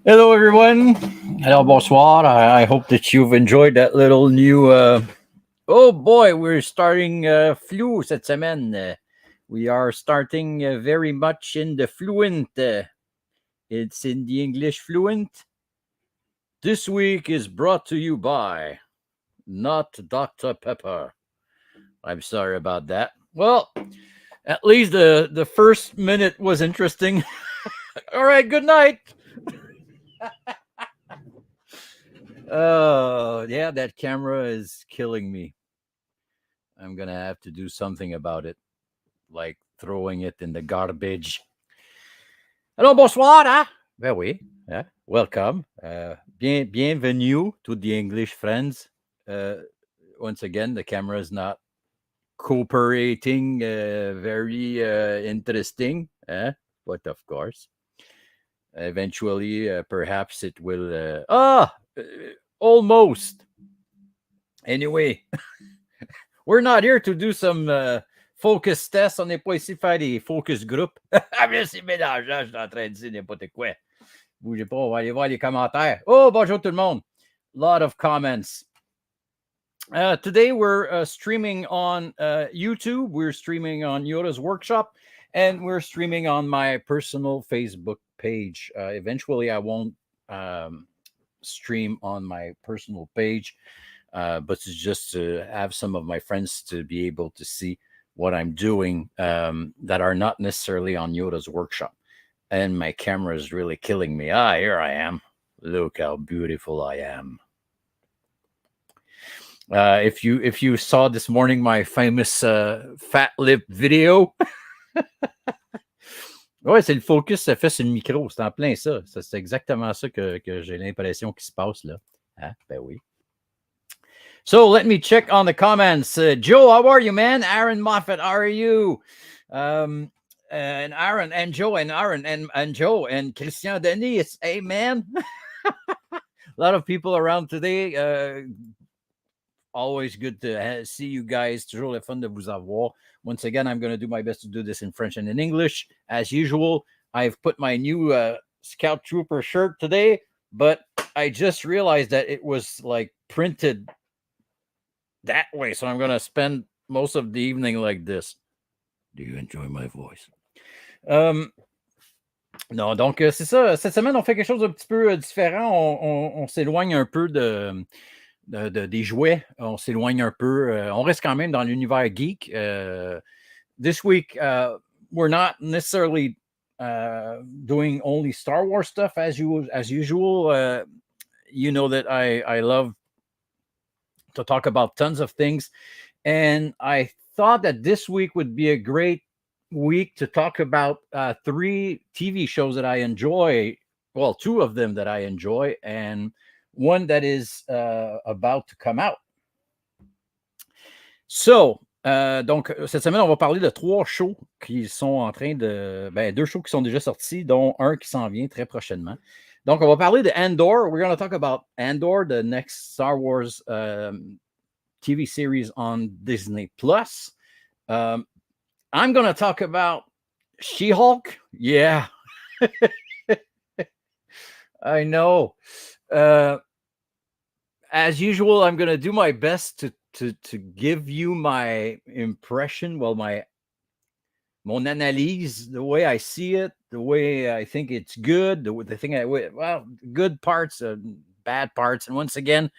Hello, everyone. Hello, bonsoir. I hope that you've enjoyed that little new. Oh boy, we're starting flu cette semaine. We are starting very much in the fluent. It's in the English fluent. This week is brought to you by not Dr. Pepper. I'm sorry about that. Well, at least the first minute was interesting. All right, good night. Oh, yeah, that camera is killing me. I'm going to have to do something about it, like throwing it in the garbage. Hello, bonsoir. Hein? Ben oui. Welcome. Bienvenue to the English friends. Once again, the camera is not cooperating very interesting. But of course, eventually, perhaps it will. Almost. Anyway, we're not here to do some focus tests. On n'est pas ici faire des focus group. Ah, mais c'est mélangeant, je suis en train de dire n'importe quoi. Bougez pas, on va aller voir les commentaires. Oh, bonjour tout le monde. Lot of comments. Today we're streaming on YouTube. We're streaming on Yoda's workshop. And we're streaming on my personal Facebook page. Eventually, I won't stream on my personal page. But it's just to have some of my friends to be able to see what I'm doing that are not necessarily on Yoda's workshop. And my camera is really killing me. Here I am. Look how beautiful I am. If you saw this morning my famous fat lip video. Ouais, c'est le focus, ça fait sur le micro. C'est en plein ça. C'est exactement ça que j'ai l'impression qu'il se passe là. Hein? Ben oui. So let me check on the comments. Joe, how are you, man? Aaron Moffat, how are you? And Aaron and Joe and Aaron and Joe and Christian Denis. It's hey, man. A lot of people around today. Always good to see you guys. Toujours le fun de vous avoir. Once again, I'm going to do my best to do this in French and in English. As usual, I've put my new Scout Trooper shirt today, but I just realized that it was like printed that way. So I'm going to spend most of the evening like this. Do you enjoy my voice? Non, donc c'est ça. Cette semaine, on fait quelque chose un petit peu différent. On s'éloigne un peu des jouets. On s'éloigne un peu. On reste quand même dans l'univers geek. This week, we're not necessarily doing only Star Wars stuff as usual. You know that I love to talk about tons of things. And I thought that this week would be a great week to talk about 3 TV shows that I enjoy. Well, 2 of them that I enjoy, and one that is about to come out. So, donc, cette semaine, on va parler de 3 shows qui sont en train de... 2 shows qui sont déjà sortis, dont un qui s'en vient très prochainement. Donc, on va parler de Andor. We're going to talk about Andor, the next Star Wars TV series on Disney+. I'm going to talk about She-Hulk. Yeah. I know. As usual, I'm going to do my best to give you my impression, well, mon analyse, the way I see it, the way I think it's good, the thing good parts, bad parts. And once again,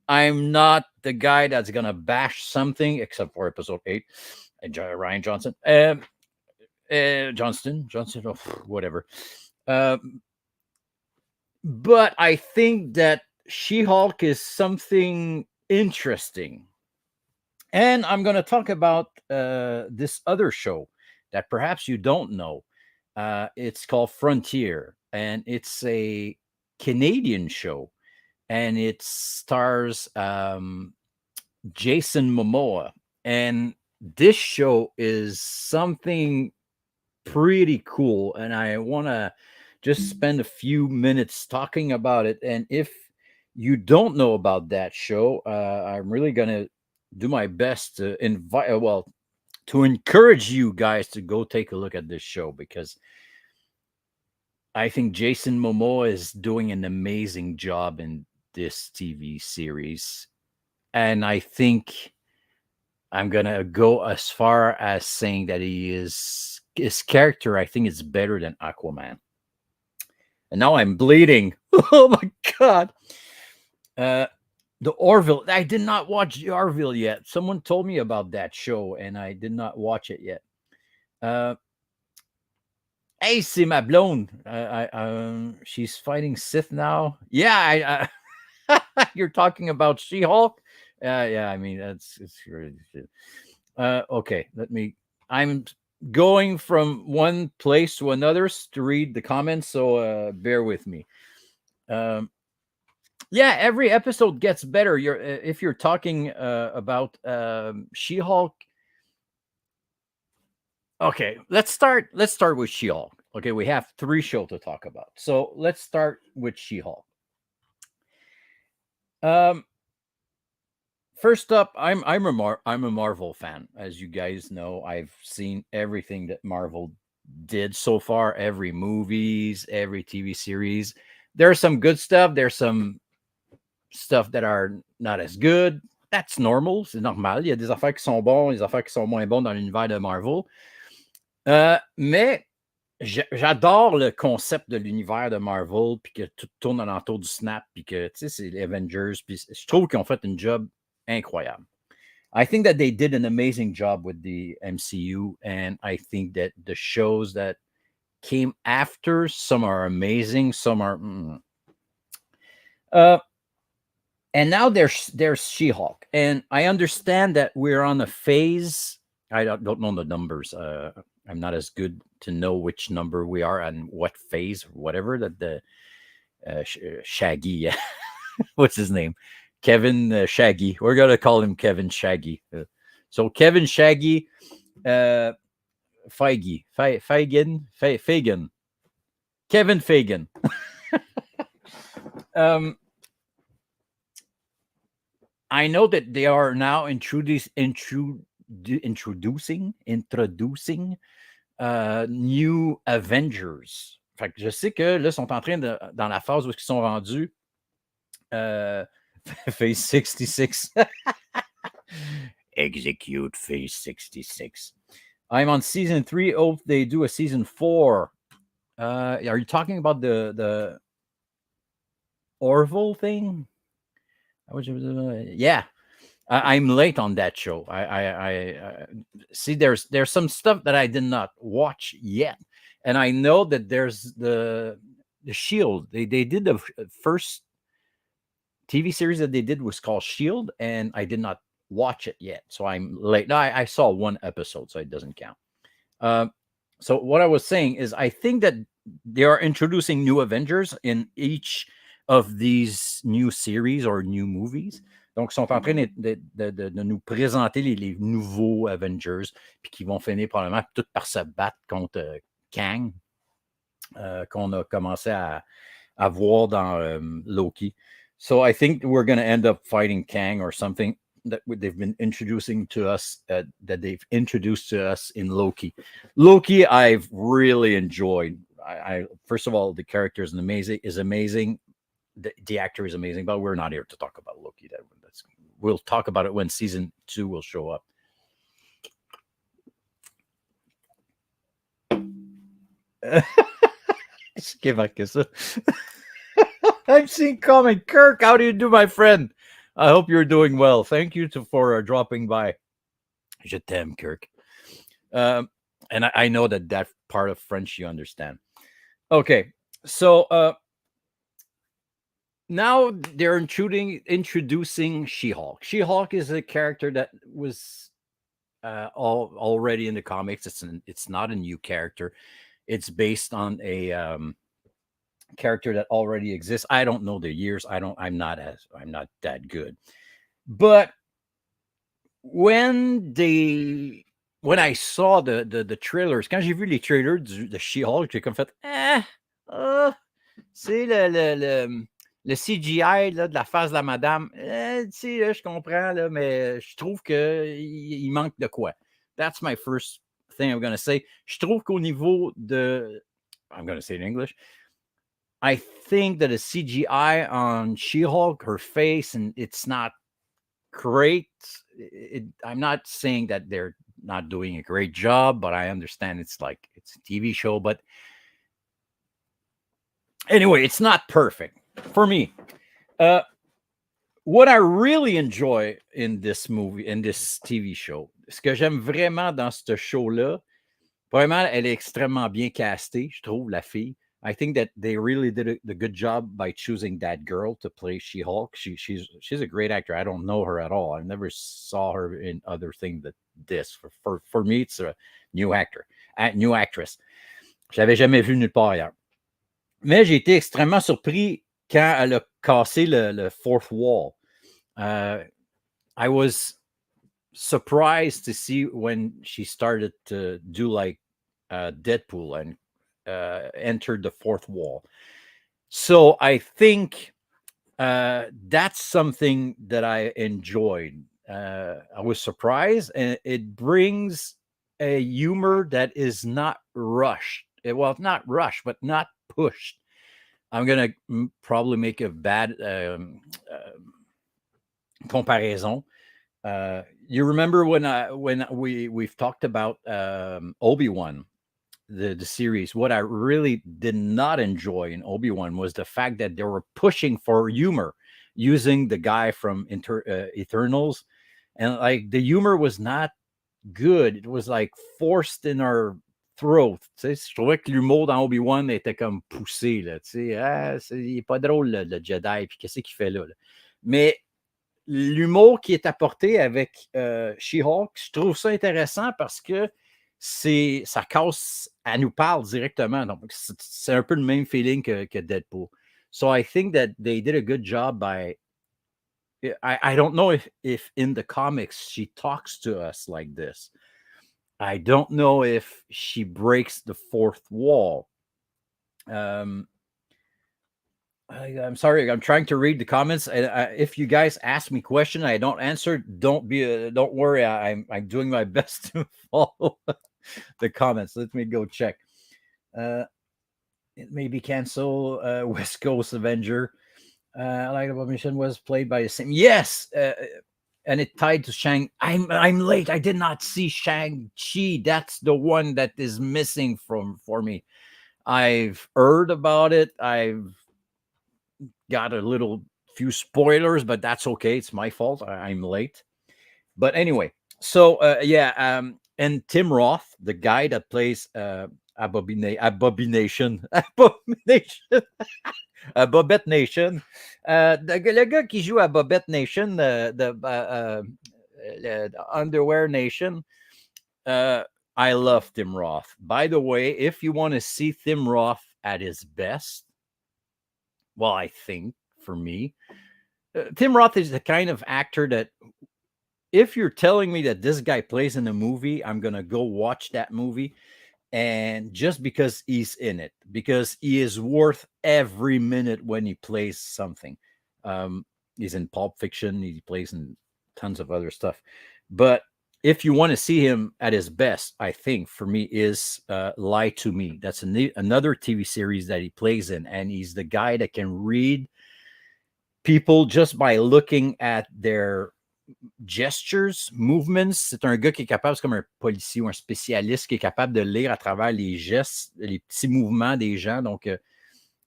I'm not the guy that's going to bash something, except for episode 8, Ryan Johnson. Johnston, oh, whatever. But I think that She-Hulk is something interesting. And I'm going to talk about this other show that perhaps you don't know. It's called Frontier, and it's a Canadian show, and it stars Jason Momoa. And this show is something pretty cool, and I want to just spend a few minutes talking about it. And if you don't know about that show, I'm really going to do my best to to encourage you guys to go take a look at this show, because I think Jason Momoa is doing an amazing job in this TV series. And I think I'm gonna go as far as saying that his character, I think, is better than Aquaman. And now I'm bleeding. Oh my god. The Orville. I did not watch the Orville yet. Someone told me about that show, and I did not watch it yet. Hey, c'est ma blonde. She's fighting Sith now. Yeah, you're talking about She-Hulk. Yeah. I mean, it's really. Okay, I'm going from one place to another to read the comments, so bear with me. Yeah, every episode gets better. If you're talking about She-Hulk. Okay, let's start with She-Hulk. Okay, we have 3 shows to talk about. So let's start with She-Hulk. First up, I'm a Marvel fan. As you guys know, I've seen everything that Marvel did so far, every movies, every TV series. There's some good stuff, there's some stuff that are not as good. That's normal, c'est normal. Il y a des affaires qui sont bons, des affaires qui sont moins bons dans l'univers de Marvel. Mais j'adore le concept de l'univers de Marvel, puis que tout tourne alentour du snap, puis que, tu sais, c'est les Avengers, puis je trouve qu'ils ont fait une job incroyable. I think that they did an amazing job with the MCU, and I think that the shows that came after, some are amazing, some are. And now there's She-Hulk, and I understand that we're on a phase. I don't know the numbers. I'm not as good to know which number we are and what phase, whatever that the Shaggy, what's his name? Kevin Shaggy. We're gonna call him Kevin Shaggy. So Kevin Shaggy, Feige, Fagan, Kevin Fagan. I know that they are now introducing new Avengers. Fait que je sais que là, ils sont en train dans la phase où ils sont rendus. Phase 66. Execute Phase 66. I'm on season 3. Oh, they do a season 4. Are you talking about the Orville thing? Yeah. I'm late on that show. I see. There's some stuff that I did not watch yet, and I know that there's the Shield. They did the first TV series that they did was called Shield, and I did not watch it yet, so I'm late. No, I saw 1 episode, so it doesn't count. So what I was saying is, I think that they are introducing new Avengers in each of these new series or new movies. Donc, ils sont en train de nous présenter les nouveaux Avengers, puis qui vont finir probablement tout par se battre contre Kang, qu'on a commencé à voir dans Loki. So I think we're going to end up fighting Kang or something that they've been introducing to us, that they've introduced to us in Loki. Loki, I've really enjoyed. I first of all, the character is amazing. The actor is amazing, but we're not here to talk about Loki. We'll talk about it when season 2 will show up. Give a kiss. I'm seeing comment. Kirk, how do you do, my friend? I hope you're doing well. Thank you for dropping by. Je t'aime, Kirk. And I know that part of French you understand. Okay, so now they're introducing She-Hulk. She-Hulk is a character that was already in the comics. It's not a new character. It's based on a character that already exists. I don't know the years. I'm not that good. But when I saw the trailers, quand j'ai vu les trailers de She-Hulk, j'ai comme fait c'est le CGI là, de la face de la madame. Tu sais, là, je comprends, là, mais je trouve qu'il manque de quoi. That's my first thing I'm going to say. Je trouve qu'au niveau de... I'm going to say it in English. I think that the CGI on She-Hulk, her face, and it's not great. I'm not saying that they're not doing a great job, but I understand it's like it's a TV show. But anyway, it's not perfect for me. Uh, what I really enjoy in this movie, in this TV show, ce que j'aime vraiment dans ce show-là, vraiment, elle est extrêmement bien castée, je trouve, la fille. I think that they really did a good job by choosing that girl to play She-Hulk. She's a great actor. I don't know her at all. I never saw her in other things that this. For me, it's a new actor, new actress. Je l'avais jamais vue nulle part ailleurs. Mais j'ai été extrêmement surpris quand elle a cassé le fourth wall. I was surprised to see when she started to do like Deadpool and entered the fourth wall. So I think that's something that I enjoyed. I was surprised, and it brings a humor that is not rushed. Well, not rushed, but not pushed. I'm gonna probably make a bad comparaison. You remember when we've talked about Obi-Wan, the series? What I really did not enjoy in Obi-Wan was the fact that they were pushing for humor using the guy from Eternals, and like the humor was not good. It was like forced in our throat. Tu sais, je trouvais que l'humour dans Obi-Wan était comme poussé. Là, tu sais, il est pas drôle le Jedi, puis qu'est-ce qu'il fait là? Mais l'humour qui est apporté avec She-Hulk, je trouve ça intéressant parce que ça casse, elle nous parle directement. Donc, c'est un peu le même feeling que Deadpool. So I think that they did a good job by. I don't know if in the comics she talks to us like this. I don't know if she breaks the fourth wall. I'm sorry. I'm trying to read the comments. If you guys ask me question, I don't answer. Don't worry. I'm doing my best to follow the comments. Let me go check. It may be cancel. West Coast Avenger. Like the mission was played by the same. Yes. And it tied to Shang. I'm late. I did not see Shang-Chi. That's the one that is missing for me. I've heard about it. I've got a few spoilers, but that's okay. It's my fault. I'm late. But anyway, so and Tim Roth, the guy that plays Abomination, Bobette Nation, le gars qui joue à Bobette Nation, the Underwear Nation. I love Tim Roth. By the way, if you want to see Tim Roth at his best, well, I think for me, Tim Roth is the kind of actor that if you're telling me that this guy plays in a movie, I'm going to go watch that movie. And just because he's in it, because he is worth every minute when he plays something. He's in Pulp Fiction. He plays in tons of other stuff. But if you want to see him at his best, I think for me is Lie to Me. That's another TV series that he plays in. And he's the guy that can read people just by looking at their gestures, movements. C'est un gars qui est capable, c'est comme un policier ou un spécialiste qui est capable de lire à travers les gestes, les petits mouvements des gens. Donc,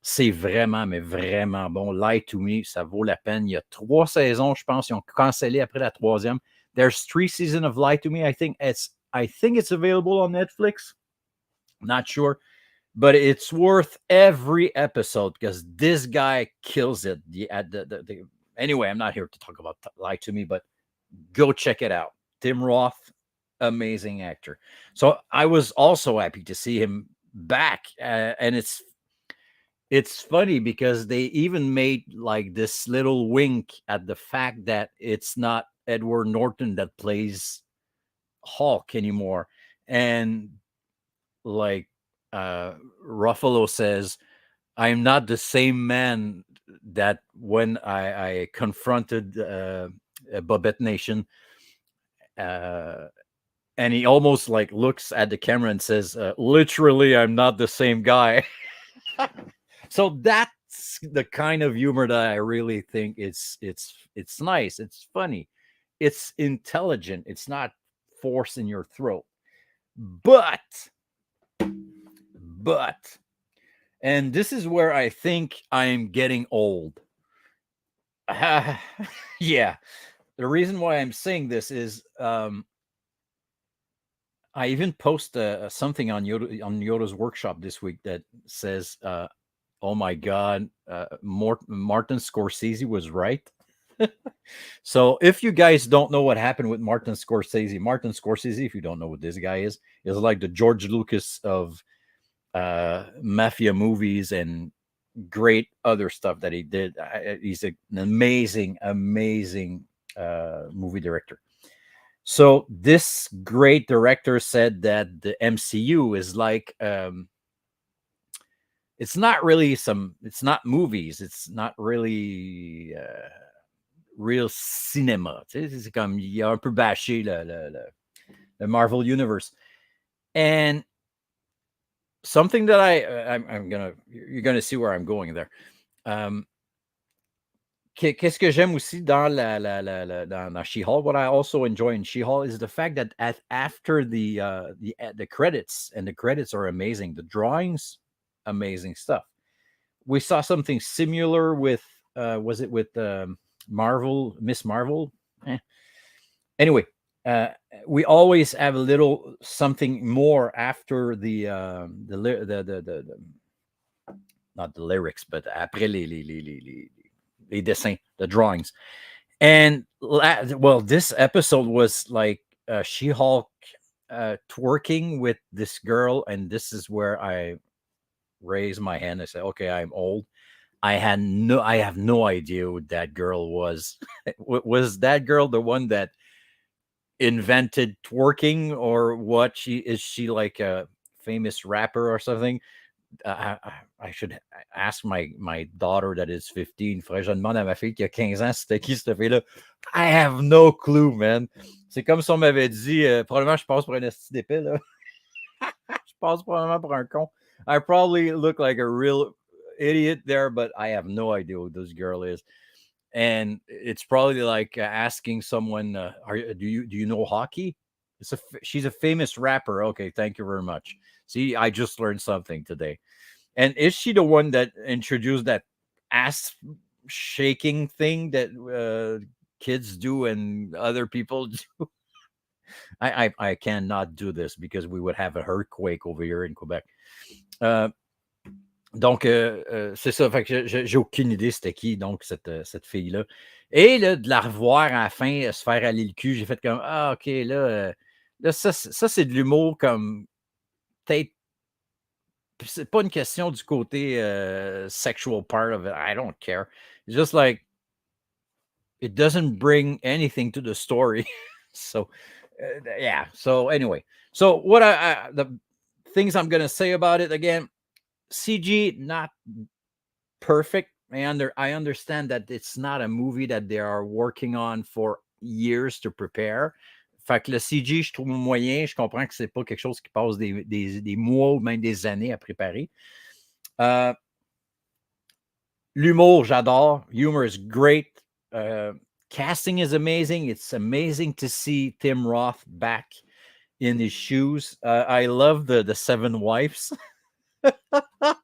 c'est vraiment, mais vraiment bon. Lie to Me, ça vaut la peine. Il y a 3 saisons, je pense. Ils ont cancellé après la 3e. There's 3 seasons of Lie to Me. I think it's available on Netflix. Not sure. But it's worth every episode because this guy kills it. Anyway, I'm not here to talk about Lie to Me, but go check it out. Tim Roth, amazing actor. So I was also happy to see him back. And it's funny because they even made like this little wink at the fact that it's not Edward Norton that plays Hulk anymore. And like Ruffalo says, I'm not the same man that when I confronted Bobette Nation, and he almost like looks at the camera and says, literally, I'm not the same guy. So that's the kind of humor that I really think it's nice, it's funny, it's intelligent, it's not force in your throat. But and this is where I think I'm getting old. Yeah. The reason why I'm saying this is I even post something on Yoda's workshop this week that says, "Oh my God, Martin Scorsese was right." So if you guys don't know what happened with Martin Scorsese, if you don't know what this guy is like the George Lucas of mafia movies and great other stuff that he did. He's an amazing, amazing movie director. So this great director said that the MCU is like it's not really it's not movies, it's not really real cinéma. Tu sais, c'est comme il a un peu bâché le Marvel Universe. And something that you're gonna see where I'm going there. Qu'est-ce que j'aime aussi dans dans She-Hulk? What I also enjoy in She-Hulk is the fact that after the credits, and the credits are amazing, the drawings, amazing stuff. We saw something similar with was it with Marvel, Miss Marvel? Eh. Anyway, we always have a little something more after the not the lyrics, but après les dessins, the drawings. And well, this episode was like She-Hulk twerking with this girl, and this is where I raise my hand. I say, "Okay, I'm old. I have no idea what that girl was. Was that girl the one that invented twerking, or what? She like a famous rapper or something?" I should ask my daughter that is 15. Faudrait que je demande à ma fille qui a 15 ans c'était qui cette fille-là. I have no clue, man. C'est comme si on m'avait dit, probablement je passe pour un esti d'épée, là. Je passe probablement pour un con. I probably look like a real idiot there, but I have no idea who this girl is. And it's probably like asking someone, do you know hockey? She's a famous rapper. Okay, thank you very much. See, I just learned something today. And is she the one that introduced that ass shaking thing that kids do and other people do? I cannot do this because we would have a earthquake over here in Quebec. Donc, c'est ça. Fait que j'ai aucune idée c'était qui, donc, cette fille-là. Et là, de la revoir à la fin, se faire aller le cul, j'ai fait comme, ah, OK, là, ça c'est de l'humour comme, peut-être, c'est pas une question du côté sexual part of it. I don't care. It's just like, it doesn't bring anything to the story. So, yeah. So, anyway. So, what the things I'm going to say about it again, CG, not perfect. I understand that it's not a movie that they are working on for years to prepare. Fait que le CG, je trouve moyen. Je comprends que c'est pas quelque chose qui passe des mois ou même des années à préparer. L'humour, j'adore. Humor is great. Casting is amazing. It's amazing to see Tim Roth back in his shoes. I love the 7 wives.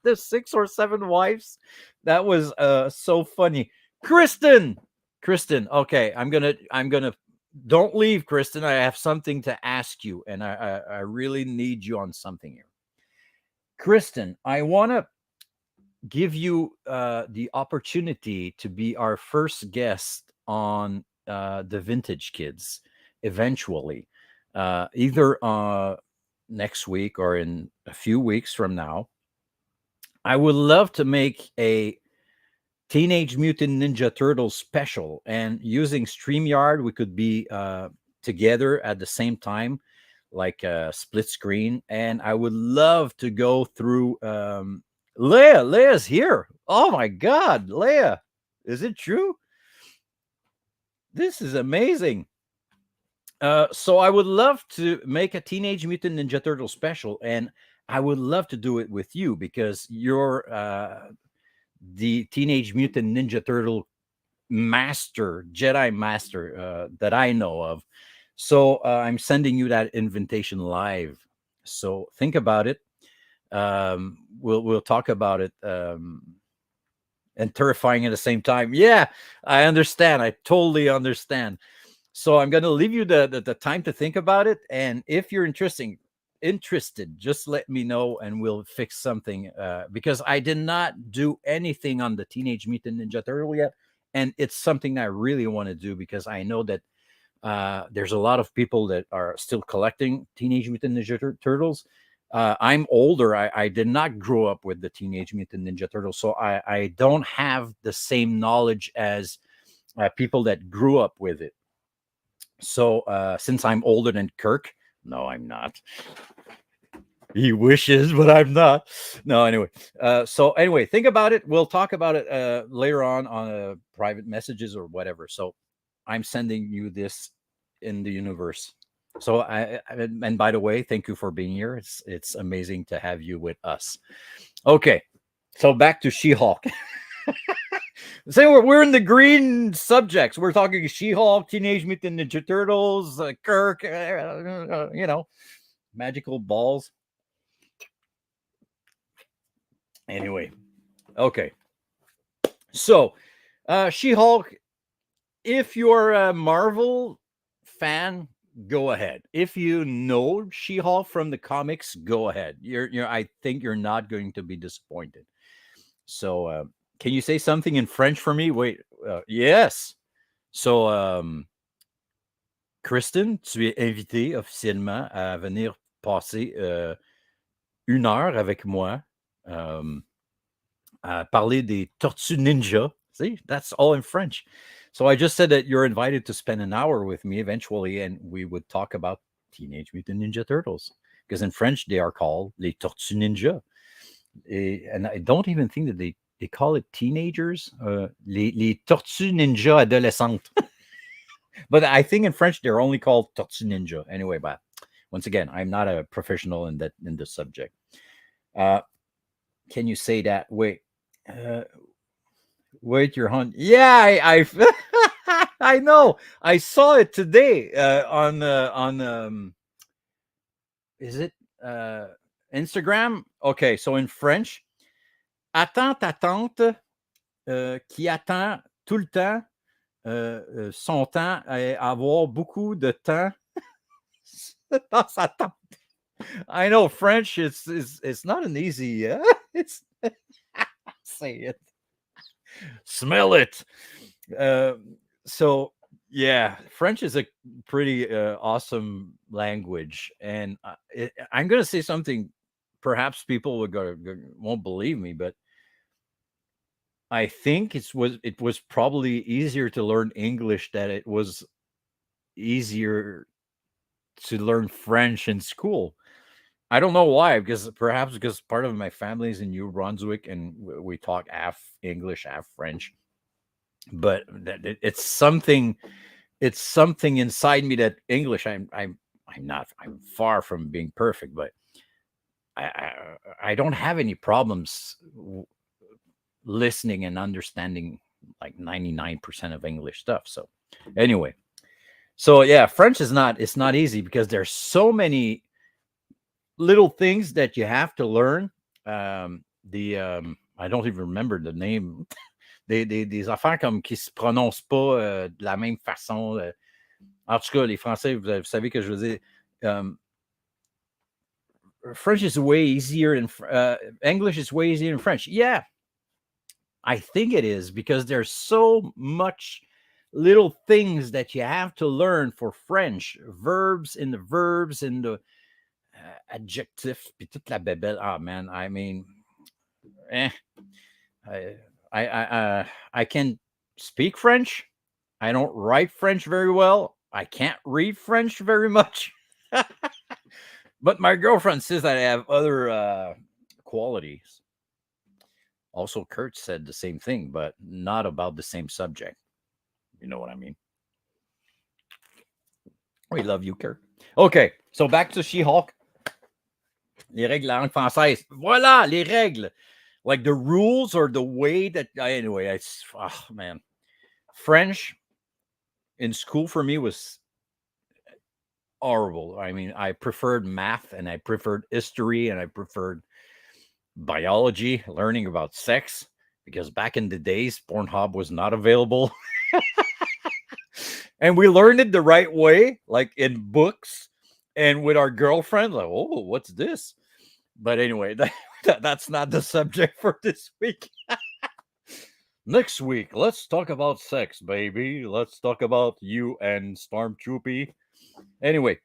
The 6 or 7 wives. That was so funny. Kristen, okay, I'm gonna don't leave, Kristen. I have something to ask you, and I really need you on something here. Kristen, I want to give you the opportunity to be our first guest on the Vintage Kids eventually, either next week or in a few weeks from now. I would love to make a Teenage Mutant Ninja Turtles special, and using StreamYard, we could be together at the same time, like a split screen. And I would love to go through. Leia's here. Oh my God, Leia, is it true? This is amazing. So I would love to make a Teenage Mutant Ninja Turtle special, and I would love to do it with you because you're the Teenage Mutant Ninja Turtle Jedi Master that I know of. So I'm sending you that invitation live. So think about it. We'll talk about it. And terrifying at the same time. Yeah, I understand. I totally understand. So I'm going to leave you the time to think about it. And if you're interested, just let me know and we'll fix something. Because I did not do anything on the Teenage Mutant Ninja Turtle yet. And it's something I really want to do because I know that there's a lot of people that are still collecting Teenage Mutant Ninja Turtles. I'm older. I did not grow up with the Teenage Mutant Ninja Turtles, so I don't have the same knowledge as people that grew up with it. So since I'm older than Kirk, no, I'm not. He wishes, but I'm not. No, anyway. So anyway, think about it. We'll talk about it later on private messages or whatever. So I'm sending you this in the universe. So and by the way, thank you for being here. It's amazing to have you with us. Okay, so back to She-Hulk. So we're in the green subjects. We're talking She-Hulk, Teenage Mutant Ninja Turtles, Kirk, magical balls. Anyway, okay. So She-Hulk, if you're a Marvel fan, go ahead. If you know She-Hulk from the comics, go ahead. I think you're not going to be disappointed. So, can you say something in French for me? Wait, yes. So, Kristen, tu es invitée officiellement à venir passer 1 heure avec moi à parler des Tortues Ninja. See, that's all in French. So I just said that you're invited to spend an hour with me eventually, and we would talk about Teenage Mutant Ninja Turtles. Because in French, they are called les Tortues Ninja. And I don't even think that they call it teenagers, les Tortues Ninja adolescentes. But I think in French, they're only called Tortues Ninja. Anyway, but once again, I'm not a professional in this subject. Can you say that? Wait. Wait, your hunt. Yeah, I know. I saw it today on is it Instagram? Okay, so in French, attends ta tante qui attend tout le temps son temps à avoir beaucoup de temps dans sa tente. I know French. It's not an easy. It's say it. Smell it. So yeah, French is a pretty awesome language, and I'm going to say something. Perhaps people won't believe me, but I think it was probably easier to learn English than it was easier to learn French in school. I don't know why, because part of my family is in New Brunswick and we talk half English, half French. But it's something inside me that English. I'm far from being perfect, but I don't have any problems listening and understanding like 99% of English stuff. So anyway, so yeah, French is not easy because there's so many little things that you have to learn. I don't even remember the name. Des affaires comme qui se prononcent pas de la même façon. En tout cas, les Français, vous savez que je veux dire. French is way easier in English is way easier in French. Yeah, I think it is because there's so much little things that you have to learn for French. Verbs and the adjectif, puis toute la bébelle. Oh man, I mean, I can speak French. I don't write French very well. I can't read French very much. But my girlfriend says that I have other qualities. Also, Kurt said the same thing, but not about the same subject. You know what I mean? We love you, Kurt. Okay, so back to She-Hulk. Les règles de la langue française. Voilà, les règles. Like the rules or the way that anyway, oh man. French in school for me was horrible. I mean, I preferred math and I preferred history and I preferred biology, learning about sex, because back in the days, Pornhub was not available. And we learned it the right way, like in books and with our girlfriend, like, oh, what's this? But anyway, that's not the subject for this week. Next week, let's talk about sex, baby. Let's talk about you and Stormtroopy. Anyway,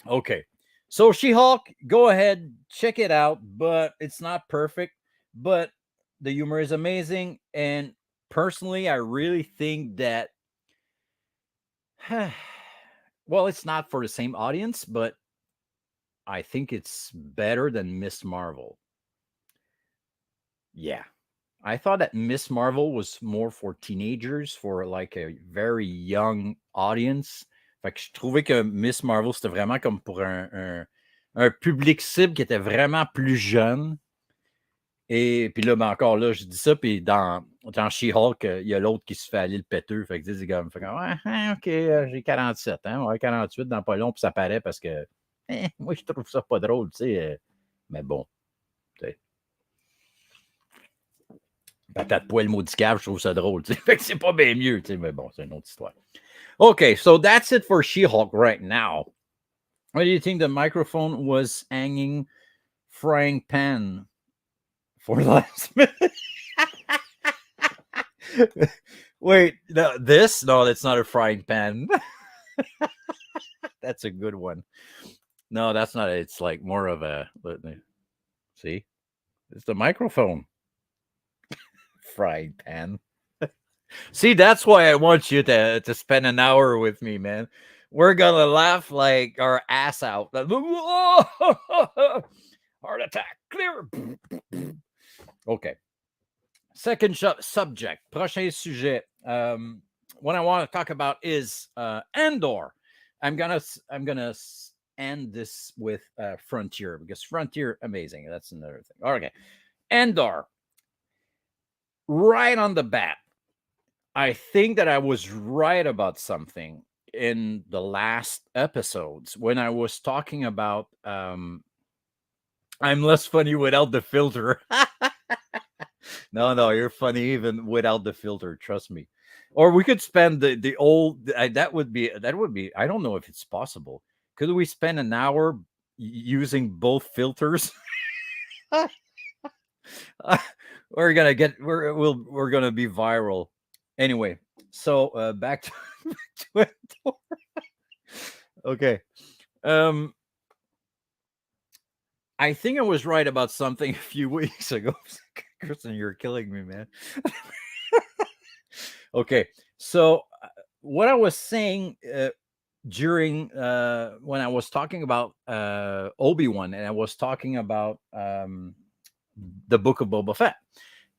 okay. So She-Hulk, go ahead, check it out, but it's not perfect, but the humor is amazing. And personally, I really think that, well, it's not for the same audience, but I think it's better than Miss Marvel. Yeah. I thought that Miss Marvel was more for teenagers, for like a very young audience. Fait que je trouvais que Miss Marvel, c'était vraiment comme pour un public cible qui était vraiment plus jeune. Et puis là, ben encore là, je dis ça, puis dans She-Hulk, il y a l'autre qui se fait aller le péteux. Fait que c'est comme, ouais, hein, OK, j'ai 47, hein, ouais, 48 dans pas long, puis ça paraît parce que moi, je trouve ça pas drôle, tu sais. Mais bon, tu sais. Patate poêle maudit cave, je trouve ça drôle, tu sais. Fait que c'est pas bien mieux, tu sais, mais bon, c'est une autre histoire. Okay, so that's it for She-Hulk right now. What do you think the microphone was hanging frying pan for the last minute? Wait, no, this? No, that's not a frying pan. That's a good one. No, that's not. It's like more of a. Let me see. It's the microphone. Frying pan. See, that's why I want you to spend an hour with me, man. We're gonna laugh like our ass out. Heart attack, clear. Okay. Second subject, prochain sujet. What I want to talk about is Andor. I'm gonna end this with Frontier, because Frontier, amazing. That's another thing. Okay, Andor. Right on the bat, I think that I was right about something in the last episodes when I was talking about I'm less funny without the filter. No, you're funny even without the filter, trust me. Or we could spend the old that would be I don't know if it's possible. Could we spend an hour using both filters? We're gonna be viral. Anyway, so back to Andor. Okay. I think I was right about something a few weeks ago. Kristen, you're killing me, man. Okay, so what I was saying during when I was talking about Obi-Wan, and I was talking about the Book of Boba Fett,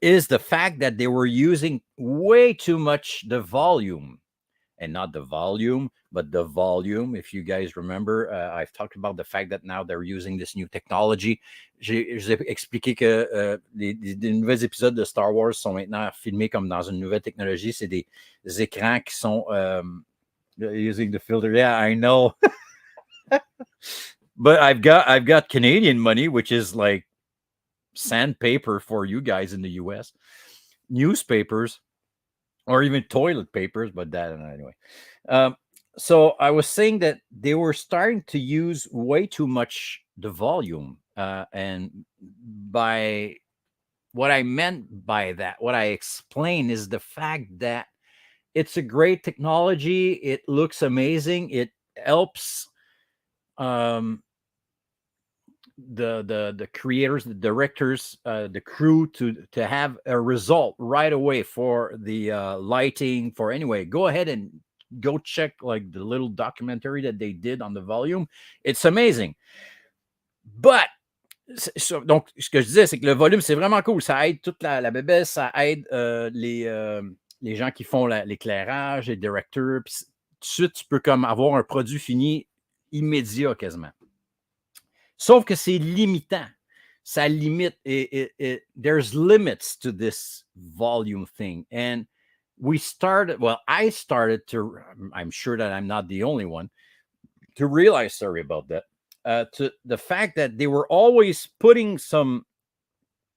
is the fact that they were using way too much the volume. And not the volume, but the volume. If you guys remember, I've talked about the fact that now they're using this new technology. J'ai expliqué que les nouveaux épisodes de Star Wars sont maintenant filmés comme dans une nouvelle technologie. C'est des écrans qui sont using the filter. Yeah, I know. But I've got Canadian money, which is like sandpaper for you guys in the US. Newspapers. Or even toilet papers, but that anyway. So I was saying that they were starting to use way too much the volume, and by what I meant by that, what I explained is the fact that it's a great technology. It looks amazing. It helps the creators, the directors, the crew to have a result right away for the lighting. For anyway, go ahead and go check like the little documentary that they did on the volume. It's amazing. But donc ce que je disais, c'est que le volume, c'est vraiment cool. Ça aide toute la bébête, ça aide les gens qui font l'éclairage, les directeurs. Puis tout de suite, tu peux comme avoir un produit fini immédiat quasiment. Sauf que c'est limitant. ça limite. There's limits to this volume thing. And I started to, I'm sure that I'm not the only one, to realize, sorry about that, to the fact that they were always putting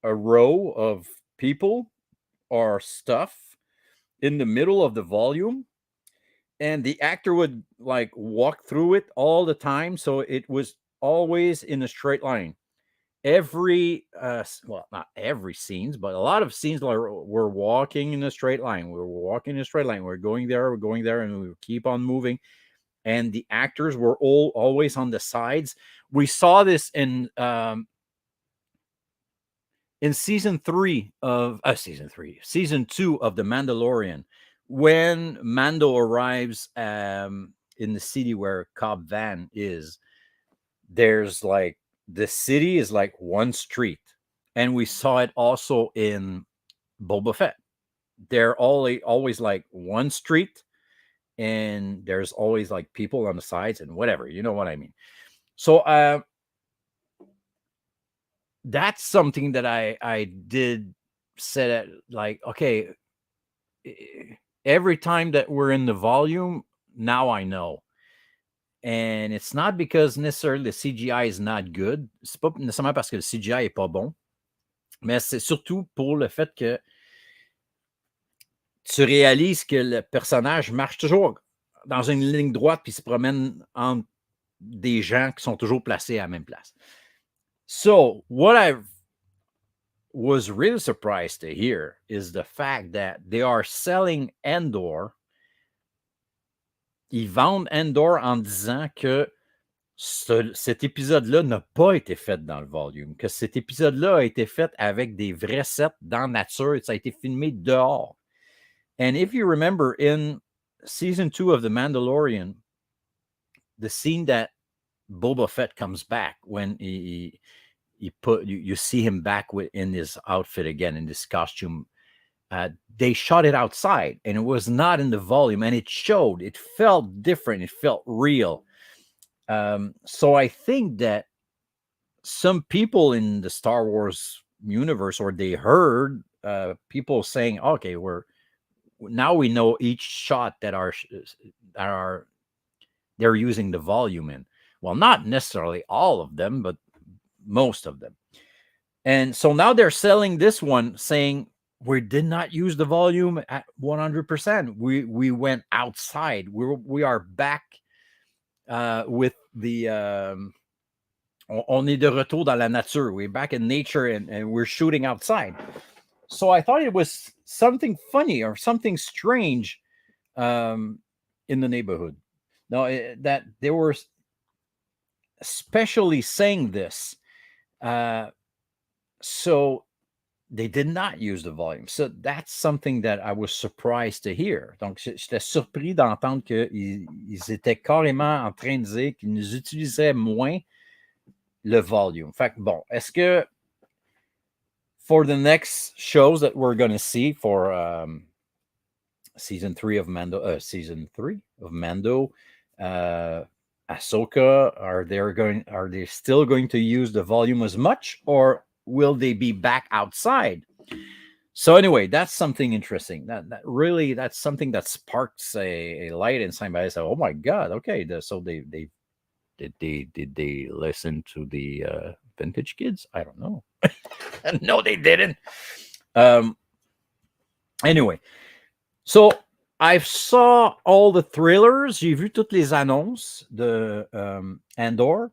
a row of people or stuff in the middle of the volume, and the actor would like walk through it all the time, so it was always in a straight line. Every well, not every scenes, but a lot of scenes we're walking in a straight line. We're walking in a straight line. We're going there, and we keep on moving. And the actors were always on the sides. We saw this in season 2 of The Mandalorian, when Mando arrives in the city where Cobb Vanth is. There's like, the city is like one street, and we saw it also in Boba Fett. They're always like one street, and there's always like people on the sides and whatever, you know what I mean. So that's something that I did say, that like, okay, every time that we're in the volume, now I know. And it's not because necessarily the CGI is not good. C'est pas nécessairement parce que le CGI est pas bon, mais c'est surtout pour le fait que tu réalises que le personnage marche toujours dans une ligne droite puis se promène entre des gens qui sont toujours placés à la même place. So, what I was really surprised to hear is the fact that they are selling Andor. Ils vendent Andor en disant que cet épisode-là n'a pas été fait dans le volume, que cet épisode-là a été fait avec des vrais sets dans la nature, ça a été filmé dehors. And if you remember, in season 2 of The Mandalorian, the scene that Boba Fett comes back, when you see him back in his outfit again, in this costume, they shot it outside, and it was not in the volume, and it showed. It felt different. It felt real. So I think that some people in the Star Wars universe, or they heard people saying, okay, now we know each shot that they're using the volume in. Well, not necessarily all of them, but most of them. And so now they're selling this one, saying we did not use the volume at 100%. We went outside. We are back with the on est de retour dans la nature. We're back in nature, and we're shooting outside. So I thought it was something funny or something strange in the neighborhood. Now, that they were especially saying this. So they did not use the volume. So that's something that I was surprised to hear. Donc, j'étais surpris d'entendre qu'ils étaient carrément en train de dire qu'ils nous utilisaient moins le volume. Fait que bon, est-ce que for the next shows that we're going to see for season 3 of Mando, Ahsoka, are they still going to use the volume as much, or will they be back outside? So anyway, that's something interesting. That's something that sparks a light inside my eyes. Oh my God! Okay, so did they listen to the vintage kids? I don't know. No, they didn't. Anyway, so I saw all the trailers. J'ai vu toutes les annonces de Andor.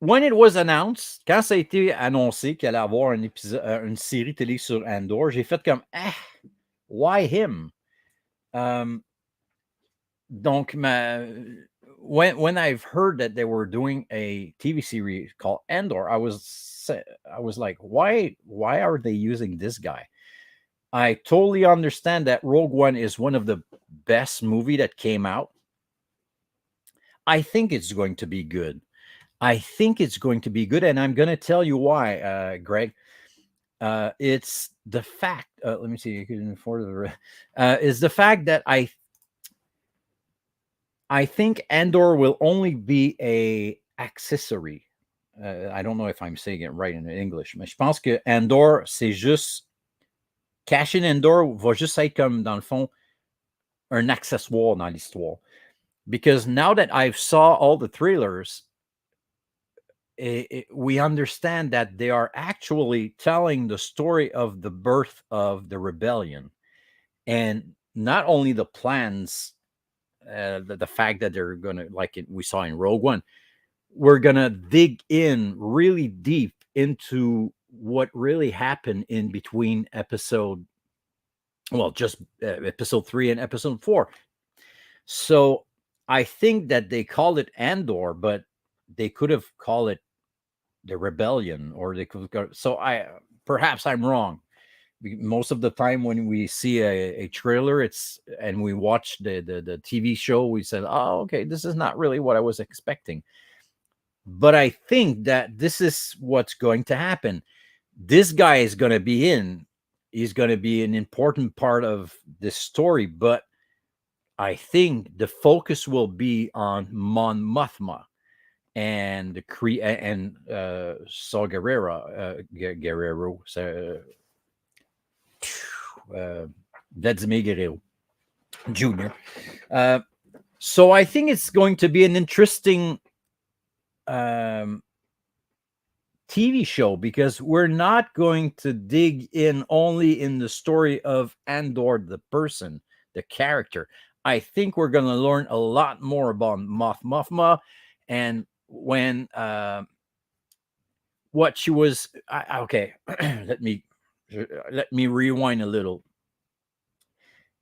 When it was announced, quand ça a été annoncé qu'il allait avoir une série télé sur Andor, j'ai fait comme, why him? Donc, when I've heard that they were doing a TV series called Andor, I was like, why are they using this guy? I totally understand that Rogue One is one of the best movie that came out. I think it's going to be good. And I'm going to tell you why, Greg. It's the fact. Let me see. You can afford is the fact that I think Andor will only be a accessory I don't know if I'm saying it right in English, mais je pense que Andor, c'est juste. Cash-in Andor va juste être comme, dans le fond, un accessoire dans l'histoire. Because now that I've saw all the trailers, we understand that they are actually telling the story of the birth of the rebellion. And not only the plans, the fact that they're going to, like we saw in Rogue One, we're going to dig in really deep into what really happened in between episode 3 and episode 4. So I think that they called it Andor, but they could have called it the rebellion, or they could go. So perhaps I'm wrong. Most of the time when we see a trailer, and we watch the TV show, we said, oh, okay, this is not really what I was expecting. But I think that this is what's going to happen. This guy is going to be in. He's going to be an important part of this story, but I think the focus will be on Mon Mothma and the and Saw Guerrero, Vladimir Guerrero Jr. So I think it's going to be an interesting TV show, because we're not going to dig in only in the story of Andor, the person, the character. I think we're going to learn a lot more about Mothma and when what she was. Okay, let me rewind a little.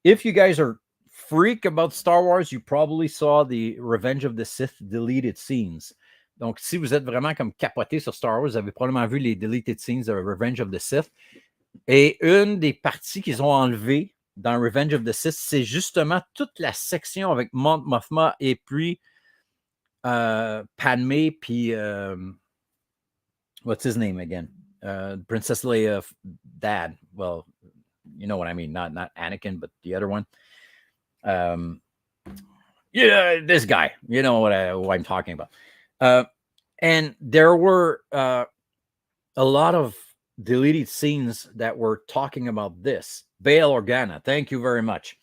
If you guys are freak about Star Wars, you probably saw the Revenge of the Sith deleted scenes. Donc, si vous êtes vraiment comme capoté sur Star Wars, vous avez probablement vu les deleted scenes de Revenge of the Sith. Et une des parties qu'ils ont enlevées dans Revenge of the Sith, c'est justement toute la section avec Mon Mothma et puis Padmé, puis what's his name again? Princess Leia dad. Well, you know what I mean. Not Anakin, but the other one. Yeah, this guy. You know what I'm talking about. And there were a lot of deleted scenes that were talking about this. Bail Organa, thank you very much.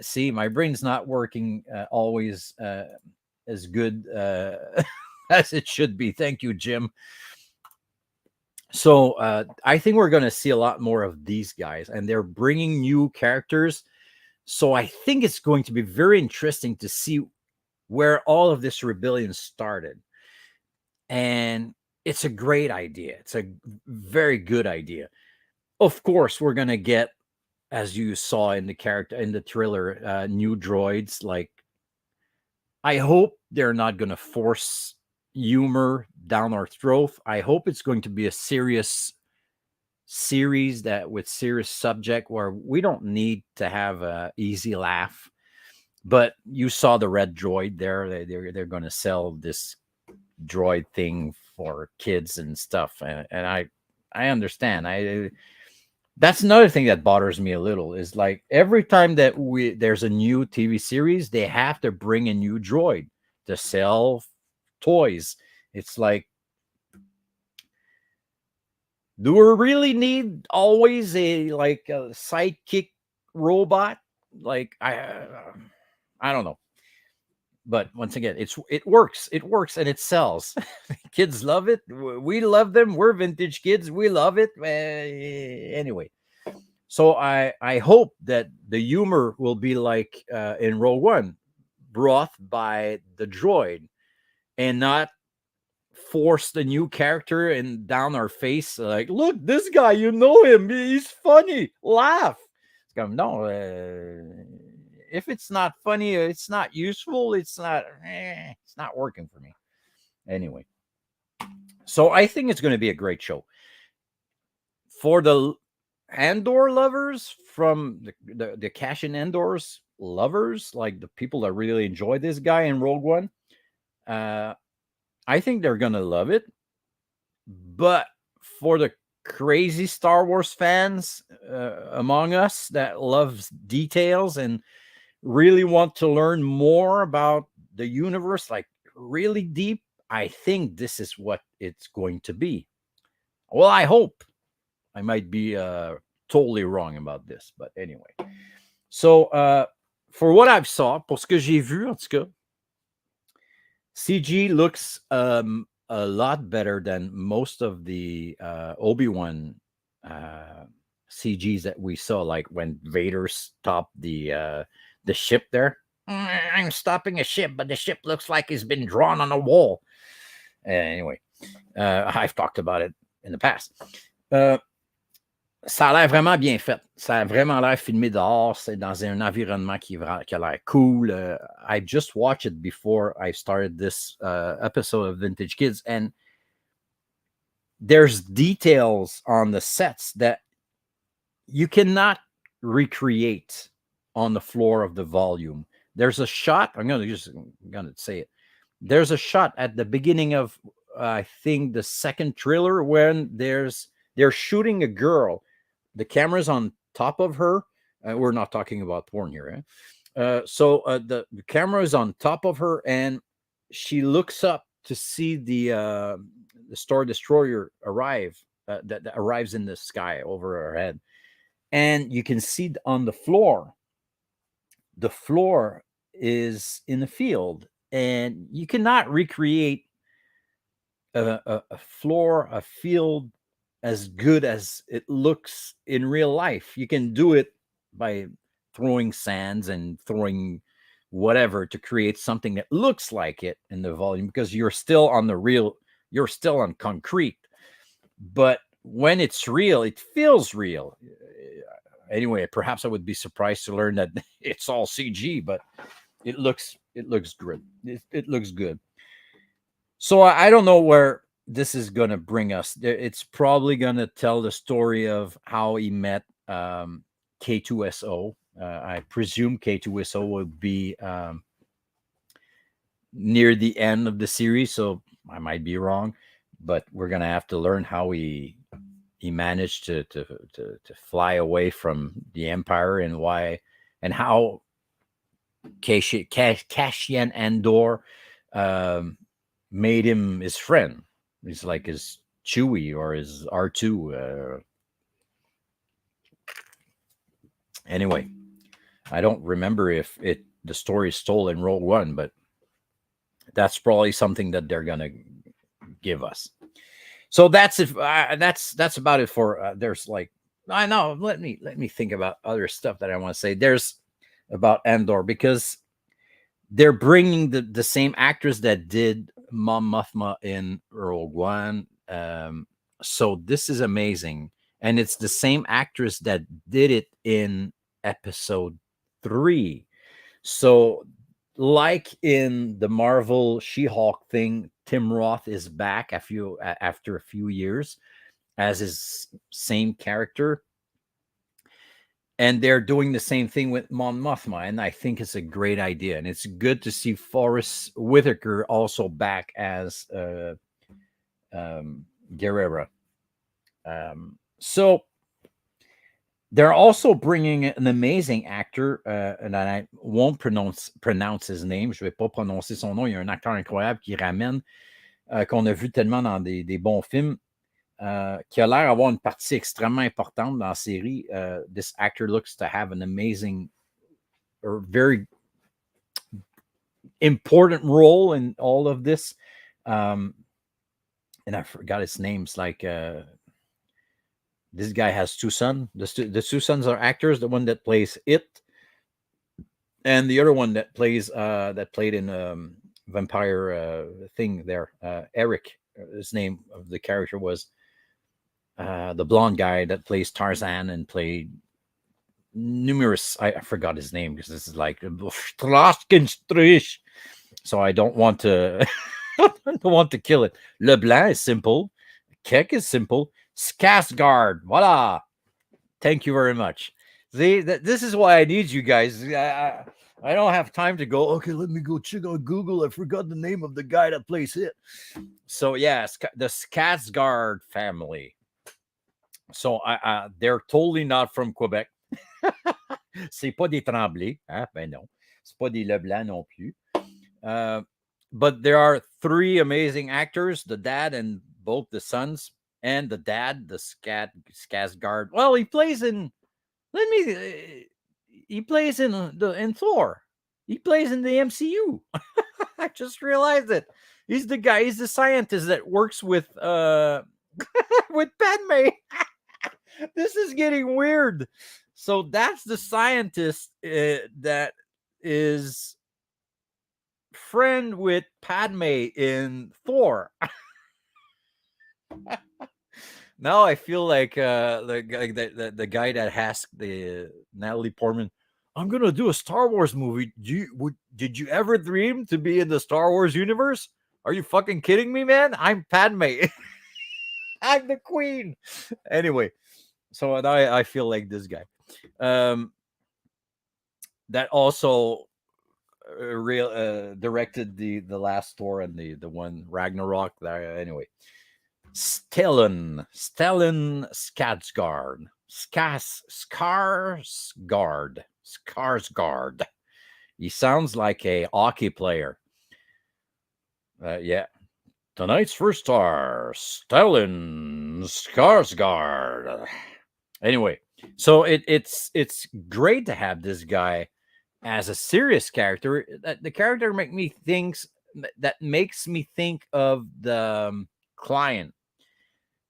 See, my brain's not working always as good as it should be. Thank you, Jim. So I think we're going to see a lot more of these guys, and they're bringing new characters. So I think it's going to be very interesting to see where all of this rebellion started. And it's a great idea. It's a very good idea. Of course, we're going to get, as you saw in the trailer, new droids. Like, I hope they're not going to force humor down our throat. I hope it's going to be a serious series with serious subject where we don't need to have an easy laugh. But you saw the red droid there. They're going to sell this droid thing for kids and stuff, and I understand. That's another thing that bothers me a little, is like every time that there's a new TV series, they have to bring a new droid to sell toys. It's like, do we really need always a sidekick robot? Like, I don't know. But once again, it works, and it sells. Kids love it. We love them. We're vintage kids. We love it. Anyway, so I hope that the humor will be like in Rogue One, brought by the droid, and not force the new character and down our face. Like, look, this guy, you know him. He's funny. Laugh. It's going, no. If it's not funny, it's not useful, it's not working for me. Anyway, so I think it's going to be a great show. For the Andor lovers, from the Cash-in Andor's lovers, like the people that really enjoy this guy in Rogue One, I think they're going to love it. But for the crazy Star Wars fans among us that loves details and really want to learn more about the universe, like really deep, I think this is what it's going to be. Well, I hope. I might be totally wrong about this, but anyway. So, for what I've saw, pour ce que j'ai vu, en tout cas, CG looks a lot better than most of the Obi-Wan CGs that we saw, like when Vader stopped the ship there. I'm stopping a ship, but the ship looks like it's been drawn on a wall. Anyway, I've talked about it in the past. Ça a l'air vraiment bien fait. Ça a vraiment l'air filmé dehors. C'est dans un environnement qui a l'air cool. I just watched it before I started this episode of Vintage Kids, and there's details on the sets that you cannot recreate on the floor of the volume. There's a shot. I'm gonna say it. There's a shot at the beginning of I think the second thriller when they're shooting a girl. The camera's on top of her. We're not talking about porn here. So the camera is on top of her, and she looks up to see the Star Destroyer arrive. That arrives in the sky over her head, and you can see on the floor. The floor is in the field, and you cannot recreate a floor, a field as good as it looks in real life. You can do it by throwing sands and throwing whatever to create something that looks like it in the volume, because you're still on concrete. But when it's real, it feels real. Anyway, perhaps I would be surprised to learn that it's all CG, but it looks good. It looks good. So I don't know where this is going to bring us. It's probably going to tell the story of how he met K2SO. I presume K2SO will be near the end of the series, so I might be wrong, but we're going to have to learn how he managed to fly away from the Empire, and why, and how Cassian Andor made him his friend. He's like his Chewie or his R2. Anyway, I don't remember if the story is told in Rogue One, but that's probably something that they're gonna give us. So that's about it for. There's like, I know. Let me think about other stuff that I want to say. There's about Andor, because they're bringing the same actress that did Mom Mothma in Rogue One. So this is amazing. And it's the same actress that did it in Episode 3. So like in the Marvel She-Hulk thing, Tim Roth is back after a few years as his same character. And they're doing the same thing with Mon Mothma, and I think it's a great idea. And it's good to see Forrest Whitaker also back as Guerrera. So they're also bringing an amazing actor, and I won't pronounce his name. Je vais pas prononcer son nom. Il y a un acteur incroyable qui ramène, qu'on a vu tellement dans des bons films. Qui a l'air d'avoir une partie extrêmement importante dans la série. This actor looks to have an amazing or very important role in all of this. And I forgot his name. It's like this guy has two sons. The two sons are actors. The one that plays It, and the other one that played in Vampire thing there. Eric. His name of the character was the blonde guy that plays Tarzan and played numerous. I forgot his name because this is like so I don't want to. I don't want to kill it. Leblanc is simple. Keck is simple. Skarsgård. Voila. Thank you very much. See, this is why I need you guys. I don't have time to go, okay, let me go check on Google. I forgot the name of the guy that plays it. So, yeah, the Skarsgård family. So, they're totally not from Quebec. C'est pas des Tremblay. Hein? Ben non. C'est pas des Leblanc non plus. but there are three amazing actors: the dad and both the sons, and the dad, the Skarsgård. Well, he plays in. Let me. He plays in Thor. He plays in the MCU. I just realized it. He's the guy. He's the scientist that works with with Padme. This is getting weird. So that's the scientist that is friend with Padme in Thor. Now I feel like the guy that asked the Natalie Portman, "I'm gonna do a Star Wars movie. Did you ever dream to be in the Star Wars universe? Are you fucking kidding me, man? I'm Padme. I'm the queen." Anyway, so now I feel like this guy. That also directed the last Thor and the one Ragnarok. Anyway, Stellan Skarsgård. Skarsgård. He sounds like a hockey player. Yeah. Tonight's first star, Stellan Skarsgård. Anyway, so it's great to have this guy as a serious character. The character makes me think of the client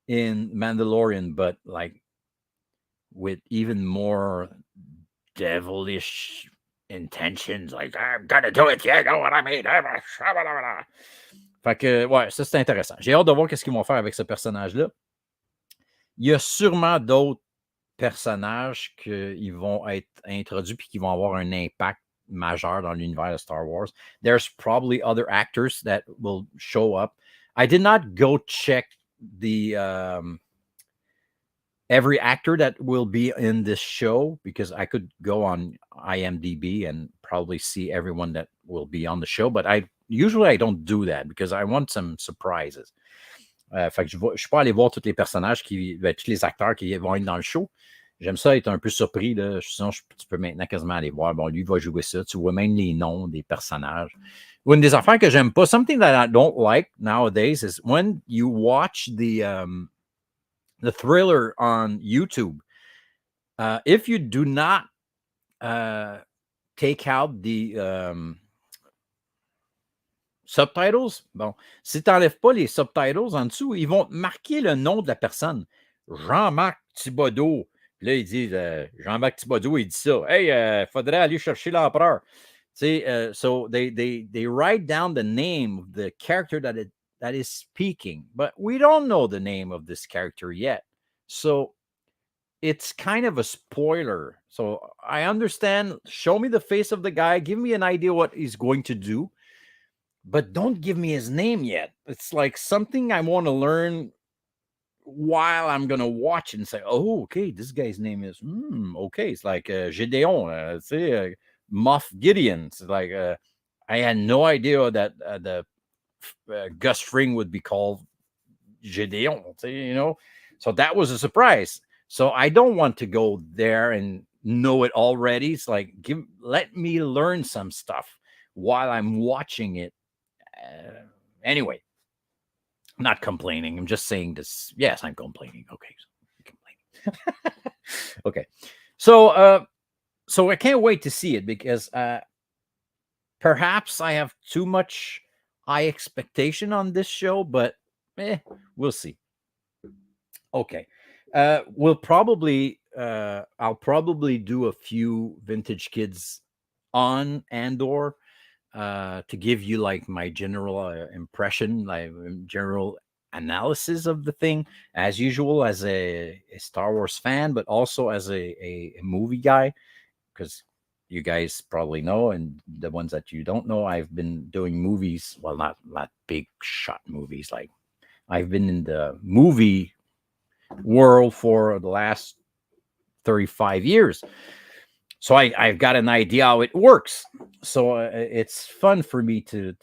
in Mandalorian, but like with even more devilish intentions. Like, I'm gonna do it, you know what I mean? Fait que, ouais, ça c'est intéressant. J'ai hâte de voir qu'est-ce qu'ils vont faire avec ce personnage-là. Il y a sûrement d'autres personnages qui vont être introduits puis qui vont avoir un impact majeur dans l'univers de Star Wars. There's probably other actors that will show up. I did not go check the every actor that will be in this show because I could go on IMDb and probably see everyone that will be on the show, but I don't do that because I want some surprises. Fait que je ne suis pas allé voir tous les personnages, tous les acteurs qui vont être dans le show. J'aime ça être un peu surpris. Là. Sinon, tu peux maintenant quasiment aller voir. Bon, lui va jouer ça. Tu vois même les noms des personnages. Une des affaires que j'aime pas, something that I don't like nowadays is when you watch the thriller on YouTube. If you do not take out the subtitles, bon, si tu n'enlèves pas les subtitles en dessous, ils vont marquer le nom de la personne. Jean-Marc Thibodeau. Puis là, ils disent Jean-Marc Thibodeau, il dit ça. Hey, faudrait aller chercher l'empereur. So they write down the name of the character that is speaking, but we don't know the name of this character yet. So it's kind of a spoiler. So I understand. Show me the face of the guy. Give me an idea what he's going to do. But don't give me his name yet. It's like something I want to learn while I'm going to watch and say, oh, okay, this guy's name is, okay. It's like Gideon, Moff Gideon. It's like, I had no idea that the Gus Fring would be called Gideon, you know? So that was a surprise. So I don't want to go there and know it already. It's like, let me learn some stuff while I'm watching it. Anyway, I'm not complaining. I'm just saying this. Yes, I'm complaining. Okay. Okay. So I can't wait to see it because perhaps I have too much high expectation on this show, but we'll see. Okay. I'll probably do a few Vintage Kids on Andor. To give you like my general impression, like general analysis of the thing, as usual, as a Star Wars fan, but also as a movie guy, because you guys probably know, and the ones that you don't know, I've been doing movies. Well, not big shot movies. Like I've been in the movie world for the last 35 years. So I've got an idea how it works. So it's fun for me to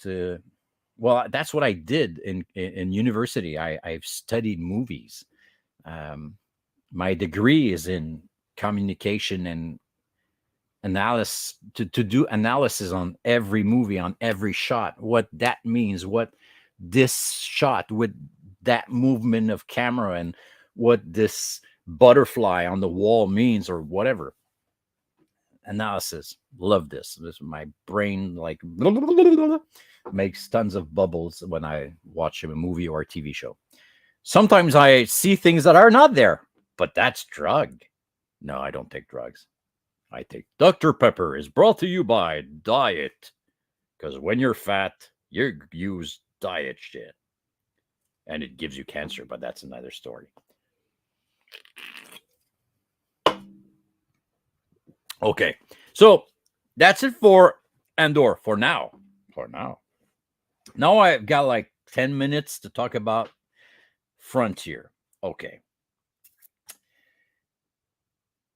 well, that's what I did in university. I've studied movies. My degree is in communication and analysis to do analysis on every movie, on every shot, what that means, what this shot with that movement of camera and what this butterfly on the wall means or whatever. Analysis. Love this. My brain like makes tons of bubbles when I watch a movie or a TV show. Sometimes I see things that are not there, but that's drug. No, I don't take drugs. I take Dr. Pepper is brought to you by diet. Because when you're fat, you use diet shit. And it gives you cancer, but that's another story. Okay, so that's it for Andor for now. For now. Now I've got like 10 minutes to talk about Frontier. Okay.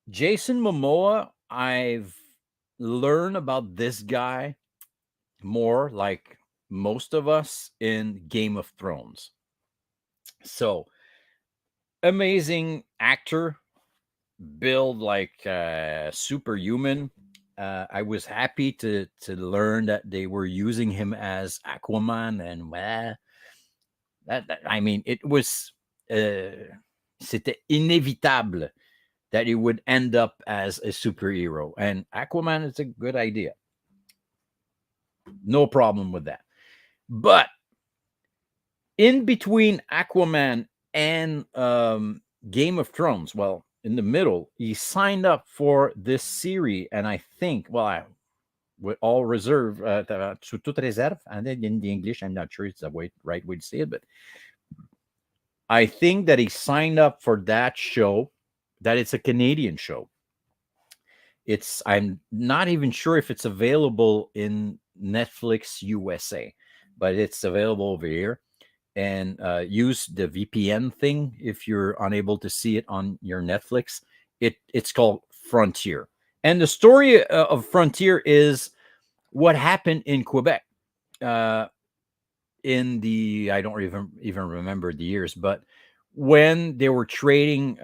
Jason Momoa, I've learned about this guy more like most of us in Game of Thrones. So, amazing actor, build like superhuman. I was happy to learn that they were using him as Aquaman, and that I mean, it was c'était inévitable that he would end up as a superhero, and Aquaman is a good idea. No problem with that. But in between Aquaman and Game of Thrones, well, in the middle, he signed up for this series, and I think, well, with all reserve, sous toute réserve, and in the English, I'm not sure it's the right way to say it, but I think that he signed up for that show, that it's a Canadian show. I'm not even sure if it's available in Netflix USA, but it's available over here. And use the VPN thing if you're unable to see it on your Netflix. It's called Frontier. And the story of Frontier is what happened in Quebec in the, I don't even remember the years, but when they were trading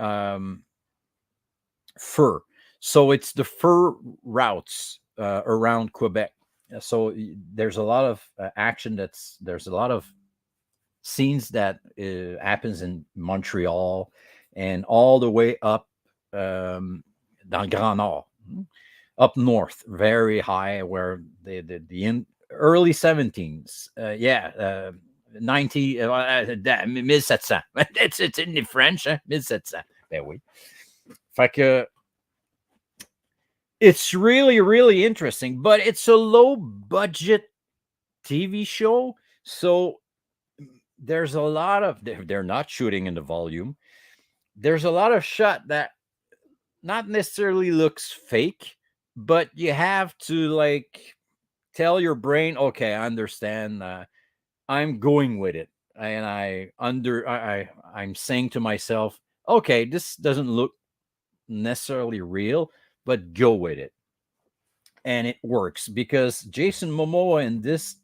fur. So it's the fur routes around Quebec. So there's a lot of action. There's a lot of scenes that happens in Montreal and all the way up dans le Grand Nord, up north, very high, where the early 17s, 90, 1700. It's in the French, 1700. Ben oui. Fait que it's really, really interesting, but it's a low budget TV show. So there's a lot of, they're not shooting in the volume. There's a lot of shot that not necessarily looks fake, but you have to like tell your brain, okay, I understand. I'm going with it, and I'm saying to myself, okay, this doesn't look necessarily real, but go with it, and it works because Jason Momoa in this,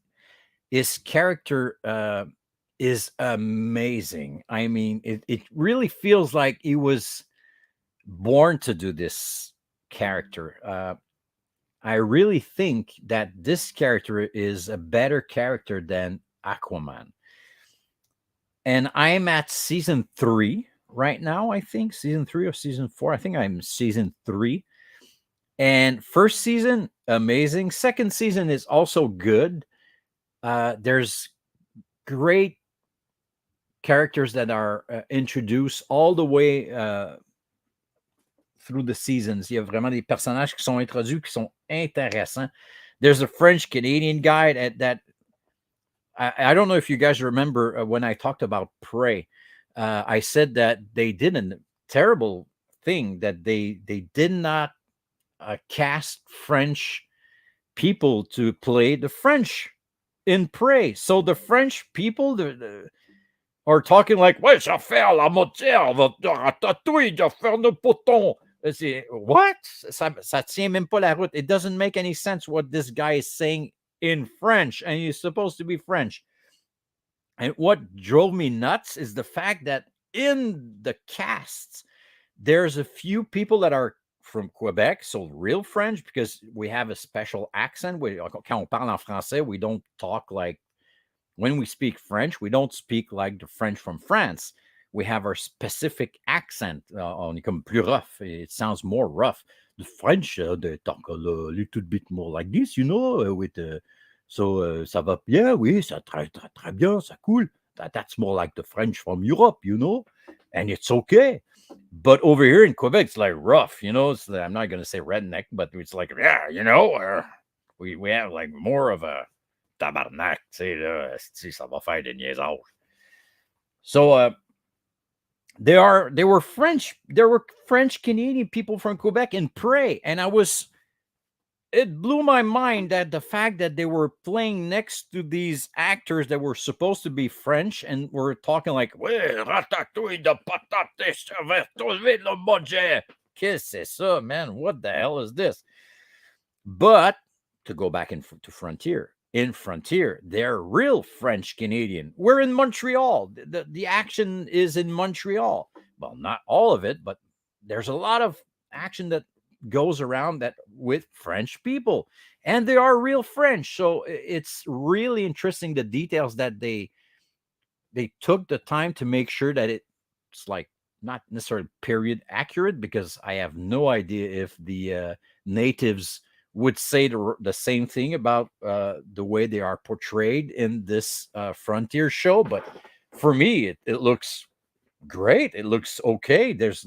his character is amazing. I mean, it really feels like he was born to do this character. I really think that this character is a better character than Aquaman. And I'm at season 3 right now, I think. Season 3 or season 4. I think I'm season 3. And first season, amazing. Second season is also good. There's great characters that are introduced all the way through the seasons. Il y a vraiment des personnages qui sont introduits qui sont intéressants. There's a French Canadian guy that I don't know if you guys remember when I talked about Prey. I said that they did a terrible thing, that they did not cast French people to play the French in Prey. So the French people are talking like, ouais, je vais faire la moitié, ratatouille, je vais faire le poton. What? Ça tient même pas la route. It doesn't make any sense what this guy is saying in French, and he's supposed to be French. And what drove me nuts is the fact that in the casts, there's a few people that are from Quebec, so real French, because we have a special accent. Quand on parle en français, we don't talk like, when we speak French, we don't speak like the French from France. We have our specific accent. On est comme plus rough. It sounds more rough. The French, they talk a little bit more like this, with so ça va bien, oui, ça très, très, très bien, ça cool. That's more like the French from Europe, and it's okay. But over here in Quebec, it's like rough, I'm not going to say redneck, but it's like, yeah, we have like more of a tabarnak, tu sais, là, ça va faire des niaisages. So there were French Canadian people from Quebec in Prey, and it blew my mind that the fact that they were playing next to these actors that were supposed to be French and were talking like, oui, ratatouille de patates, ça va trop vite le budget. Qu'est-ce que c'est ça, man? What the hell is this? But to go back to Frontier, in Frontier, they're real French Canadian. We're in Montreal. The action is in Montreal. Well, not all of it, but there's a lot of action that goes around that with French people, and they are real French. So it's really interesting, the details that they took the time to make sure that it's like not necessarily period accurate, because I have no idea if the natives would say the same thing about the way they are portrayed in this Frontier show. But for me, it looks great. It looks okay. There's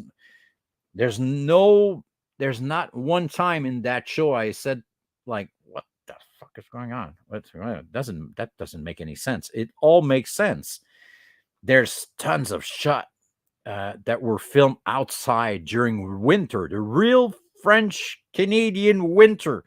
not one time in that show I said, like, what the fuck is going on? That doesn't make any sense. It all makes sense. There's tons of shot that were filmed outside during winter, the real French Canadian winter,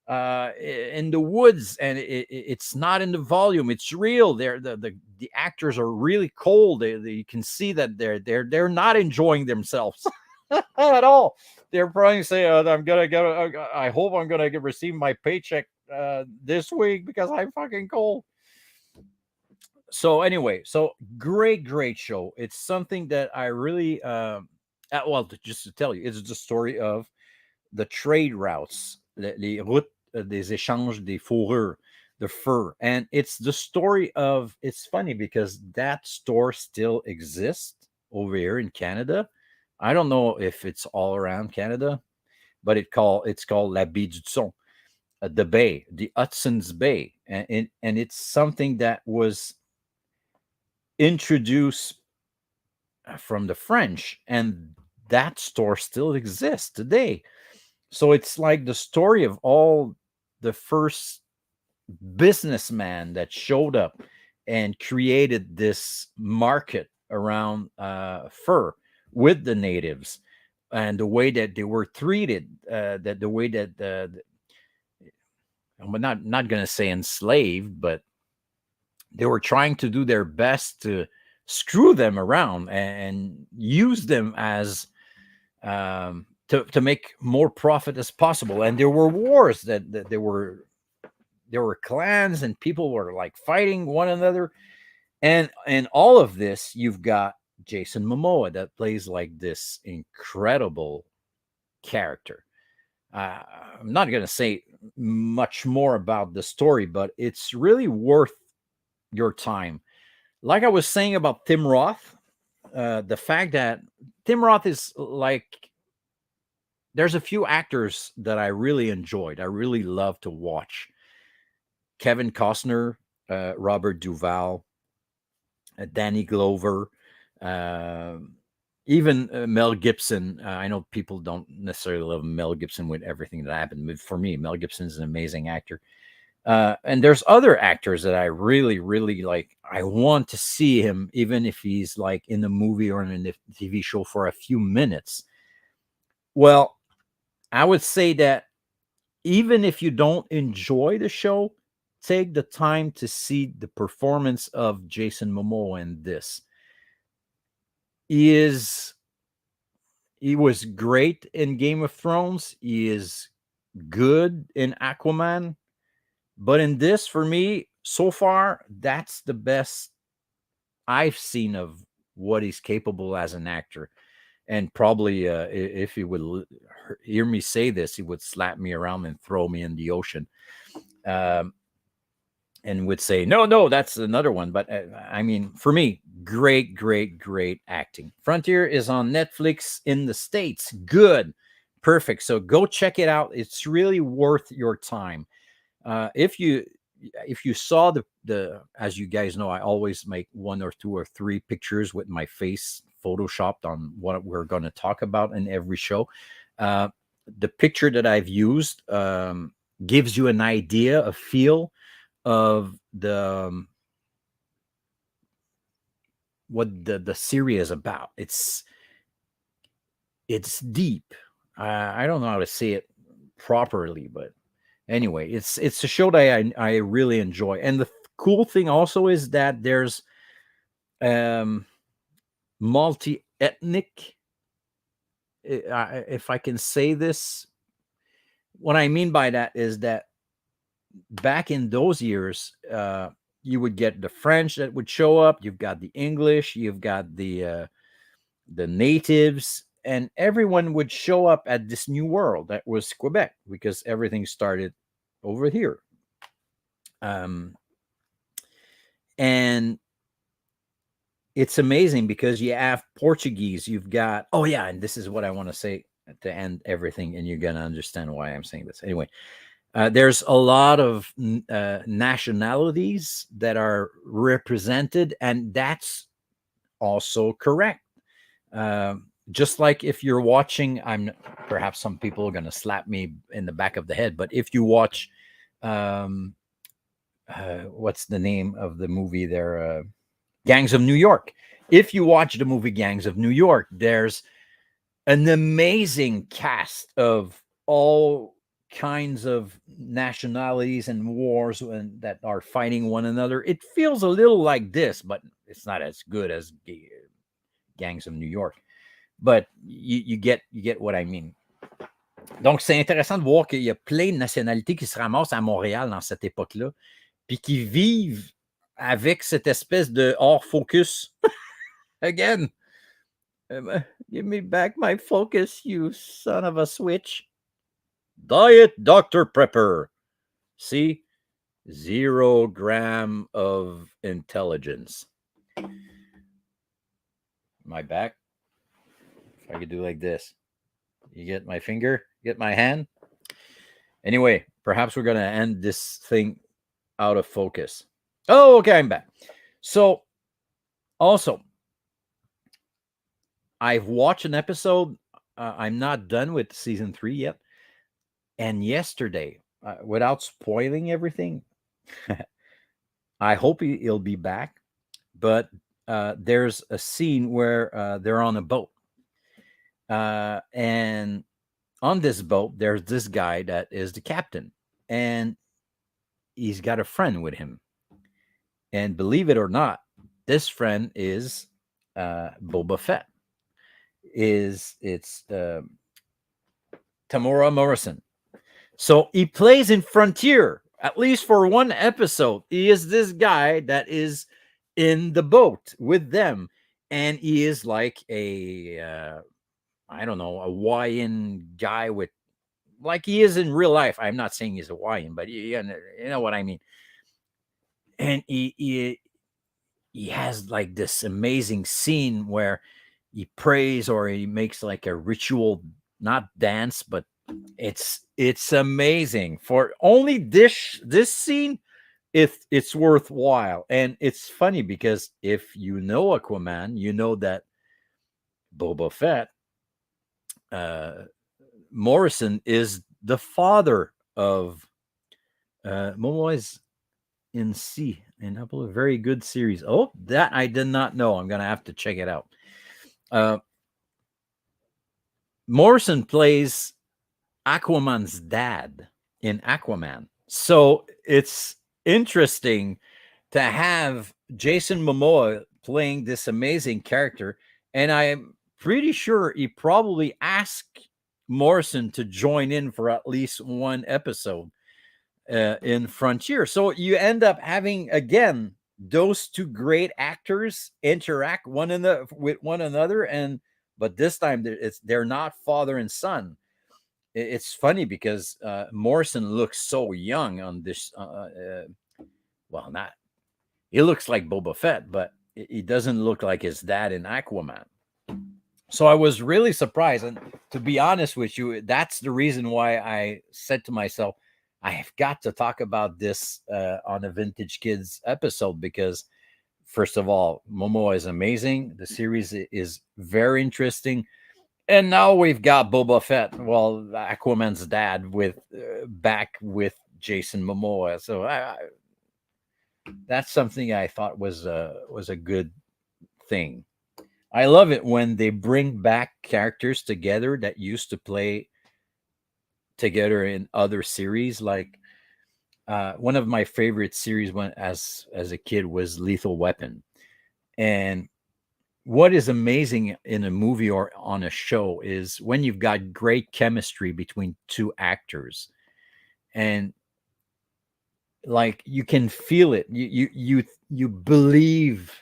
in the woods, and it's not in the volume. It's real. The actors are really cold. You can see that they're not enjoying themselves at all. They're probably saying, I'm gonna get. I hope I'm gonna receive my paycheck this week because I'm fucking cold. So anyway, great show. It's something that I really just to tell you, it's the story of the trade routes, les routes des échanges des fourrures, the fur, and it's the story of. It's funny because that store still exists over here in Canada. I don't know if it's all around Canada, but it's called La Baie du Son, the Bay, the Hudson's Bay, and it's something that was introduced from the French, and that store still exists today. So it's like the story of all the first businessman that showed up and created this market around fur with the natives, and the way that they were treated, that the way that I'm not going to say enslaved, but they were trying to do their best to screw them around and use them as to make more profit as possible. And there were wars that there were clans, and people were like fighting one another. And all of this, you've got Jason Momoa that plays like this incredible character. I'm not going to say much more about the story, but it's really worth your time. Like I was saying about Tim Roth, the fact that Tim Roth is like, there's a few actors that I really enjoyed. I really love to watch. Kevin Costner, Robert Duvall, Danny Glover, even Mel Gibson. I know people don't necessarily love Mel Gibson with everything that happened, but for me, Mel Gibson is an amazing actor. And there's other actors that I really, really like. I want to see him, even if he's like in the movie or in the TV show for a few minutes. Well, I would say that even if you don't enjoy the show, take the time to see the performance of Jason Momoa in this. He was great in Game of Thrones. He is good in Aquaman. But in this, for me, so far, that's the best I've seen of what he's capable as an actor. And probably if he would hear me say this, he would slap me around and throw me in the ocean. Um, and would say, no, no, that's another one. But I mean, for me, great, great, great acting. Frontier is on Netflix in the States. Good. Perfect. So go check it out. It's really worth your time. If you saw the as you guys know, I always make 1 or 2 or 3 pictures with my face photoshopped on what we're going to talk about in every show. Uh, the picture that I've used gives you an idea, a feel of what the series is about. It's deep. I don't know how to say it properly, but anyway, it's a show that I really enjoy. And the cool thing also is that there's multi-ethnic. If I can say this, what I mean by that is that back in those years, you would get the French that would show up. You've got the English. You've got the natives, and everyone would show up at this new world that was Quebec because everything started over here. And it's amazing because you have Portuguese. You've got and this is what I want to say to end everything, and you're gonna understand why I'm saying this. Anyway, there's a lot of nationalities that are represented, and that's also correct. Just like if you're watching, perhaps some people are going to slap me in the back of the head, but if you watch, what's the name of the movie there? Gangs of New York. If you watch the movie Gangs of New York, there's an amazing cast of all kinds of nationalities and wars that are fighting one another. It feels a little like this, but it's not as good as Gangs of New York. But you get what I mean. Donc, c'est intéressant de voir qu'il y a plein de nationalités qui se ramassent à Montréal dans cette époque-là, puis qui vivent avec cette espèce de hors focus. Again, give me back my focus, you son of a switch. Diet Dr. Prepper. See? 0 gram of intelligence. My back. If I could do like this. You get my finger? Get my hand? Anyway, perhaps we're going to end this thing out of focus. Oh, okay, I'm back. So, also, I've watched an episode. I'm not done with season 3 yet. And yesterday, without spoiling everything, I hope he'll be back. But there's a scene where they're on a boat. And on this boat, there's this guy that is the captain. And he's got a friend with him. And believe it or not, this friend is Boba Fett. It's Tamora Morrison. So he plays in Frontier, at least for one episode. He is this guy that is in the boat with them. And he is like a Hawaiian guy with, like he is in real life. I'm not saying he's Hawaiian, but you know what I mean. And he has like this amazing scene where he prays or he makes like a ritual, not dance, but it's amazing. For only this scene, it's worthwhile. And it's funny because if you know Aquaman, you know that Boba Fett, Morrison, is the father of Momo is in C, and a very good series. Oh, that I did not know. I'm gonna have to check it out. Morrison plays Aquaman's dad in Aquaman. So it's interesting to have Jason Momoa playing this amazing character. And I'm pretty sure he probably asked Morrison to join in for at least one episode in Frontier. So you end up having, again, those two great actors interact with one another, and but this time they're not father and son. It's funny because Morrison looks so young on this. Well, not he looks like Boba Fett, but he doesn't look like his dad in Aquaman. So I was really surprised, and to be honest with you, that's the reason why I said to myself, I have got to talk about this on a Vintage Kids episode because, first of all, Momoa is amazing. The series is very interesting. And now we've got Boba Fett, well, Aquaman's dad, with back with Jason Momoa. So that's something I thought was a good thing. I love it when they bring back characters together that used to play together in other series. Like one of my favorite series when as a kid was Lethal Weapon. And what is amazing in a movie or on a show is when you've got great chemistry between two actors, and like you can feel it. You believe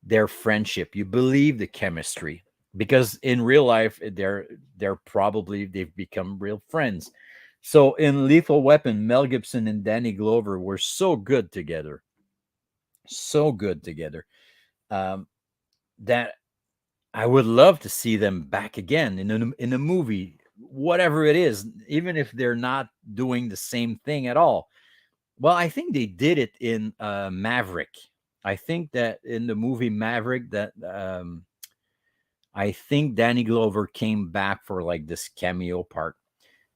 their friendship. You believe the chemistry because in real life they've become real friends. So in Lethal Weapon, Mel Gibson and Danny Glover were so good together, so good together, that I would love to see them back again in a movie, whatever it is, even if they're not doing the same thing at all. Well, I think they did it in Maverick. I think that in the movie Maverick, that I think Danny Glover came back for like this cameo part.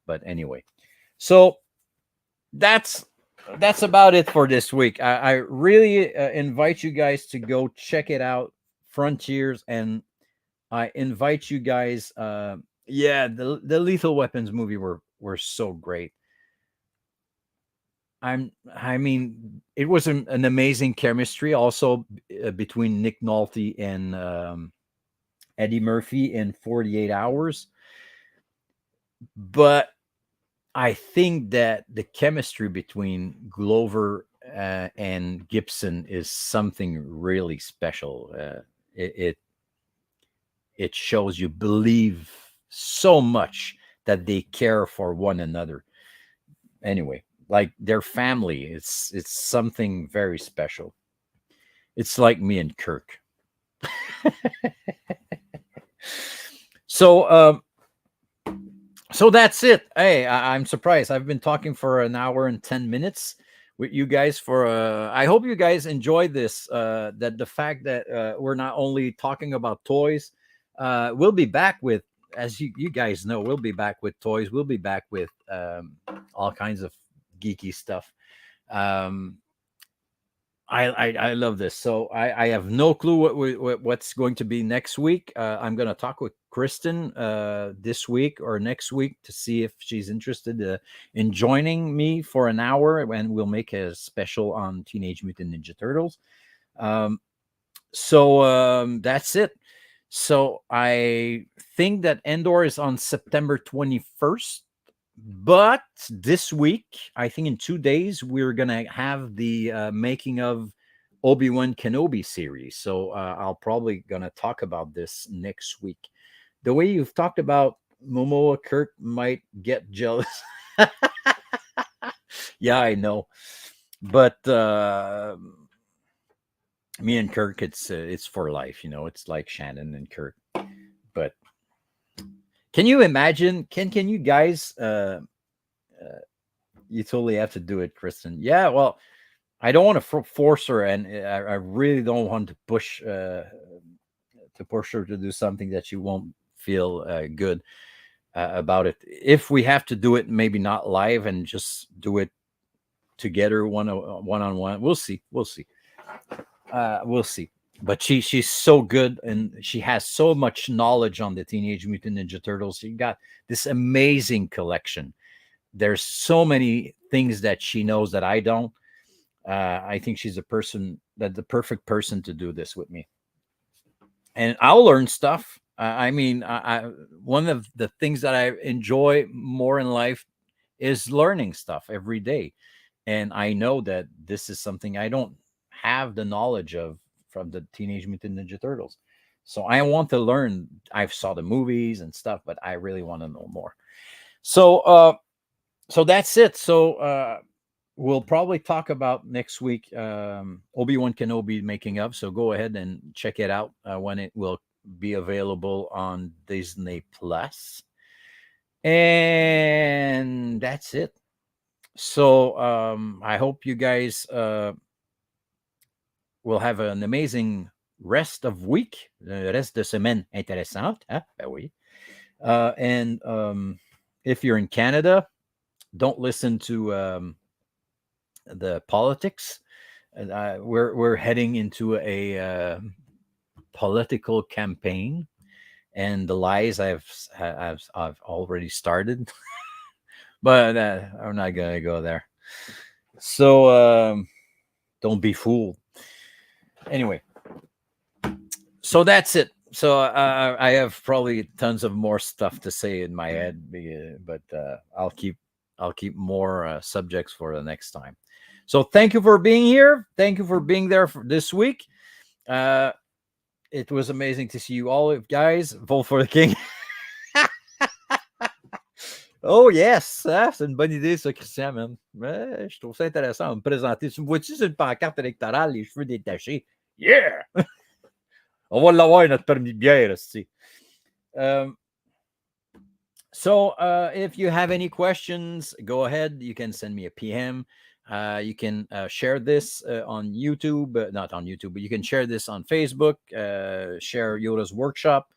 But anyway, so that's about it for this week. I really invite you guys to go check it out, Frontiers, and I invite you guys. Yeah, the Lethal Weapons movie were so great. I mean, it was an amazing chemistry also between Nick Nolte and Eddie Murphy in 48 Hours. But I think that the chemistry between Glover and Gibson is something really special. It shows you believe so much that they care for one another. Anyway, like their family, it's something very special. It's like me and Kirk. So so that's it. Hey, I'm surprised. I've been talking for an hour and 10 minutes with you guys for I hope you guys enjoyed this, that the fact that we're not only talking about toys. We'll be back with, as you guys know, we'll be back with toys. We'll be back with all kinds of geeky stuff. I love this. So I have no clue what's going to be next week. I'm going to talk with Kristen this week or next week to see if she's interested in joining me for an hour, and we'll make a special on Teenage Mutant Ninja Turtles. So that's it. So I think that Andor is on September 21st. But this week, I think in 2 days, we're gonna have the making of Obi-Wan Kenobi series. So I'll probably gonna talk about this next week. The way you've talked about Momoa, Kirk might get jealous. Yeah, I know, but me and Kirk, it's for life. It's like Shannon and Kirk. But can you imagine? Can you guys? You totally have to do it, Kristen. Yeah, well, I don't want to force her, and I really don't want to push her to do something that she won't feel good about it. If we have to do it, maybe not live, and just do it together, one on one. We'll see. We'll see. We'll see. But she's so good, and she has so much knowledge on the Teenage Mutant Ninja Turtles. She got this amazing collection. There's so many things that she knows that I don't. I think she's the perfect person to do this with me, and I'll learn stuff. I mean, one of the things that I enjoy more in life is learning stuff every day, and I know that this is something I don't have the knowledge of from the Teenage Mutant Ninja Turtles. So I want to learn. I saw the movies and stuff, but I really want to know more. So that's it. So we'll probably talk about next week Obi-Wan Kenobi making up. So go ahead and check it out when it will be available on Disney Plus. And that's it. So I hope you guys will have an amazing rest of week, reste de semaine intéressante. Hein? Ben oui. And if you're in Canada, don't listen to the politics. We're heading into a political campaign, and the lies I've already started. But I'm not gonna go there. So don't be fooled. Anyway, so that's it. So I have probably tons of more stuff to say in my head, but I'll keep more subjects for the next time. So thank you for being here. Thank you for being there for this week. It was amazing to see you all, guys. Vote for the king. Oh yes, hein? C'est une bonne idée ça, Christian, man. Ouais, je trouve ça intéressant de me présenter. Tu me vois-tu sur une pancarte électorale, les cheveux détachés? Yeah! On va l'avoir, notre permis de bière, aussi. So if you have any questions, go ahead. You can send me a PM. You can share this on YouTube, not on YouTube, but you can share this on Facebook, share Yoda's workshop.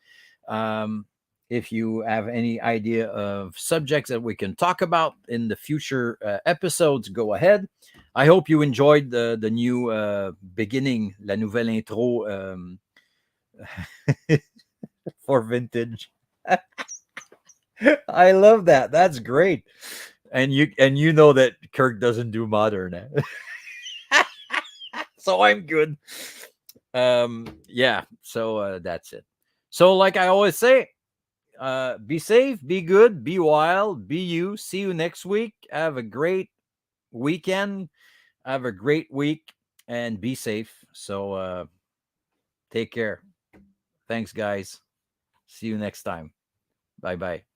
If you have any idea of subjects that we can talk about in the future episodes, go ahead. I hope you enjoyed the new beginning, la nouvelle intro for vintage. I love that. That's great. And you know that Kirk doesn't do modern. So I'm good. Yeah, so that's it. So like I always say, be safe, be good, be wild, be you. See you next week. Have a great weekend. Have a great week and be safe. So take care. Thanks, guys. See you next time. Bye-bye.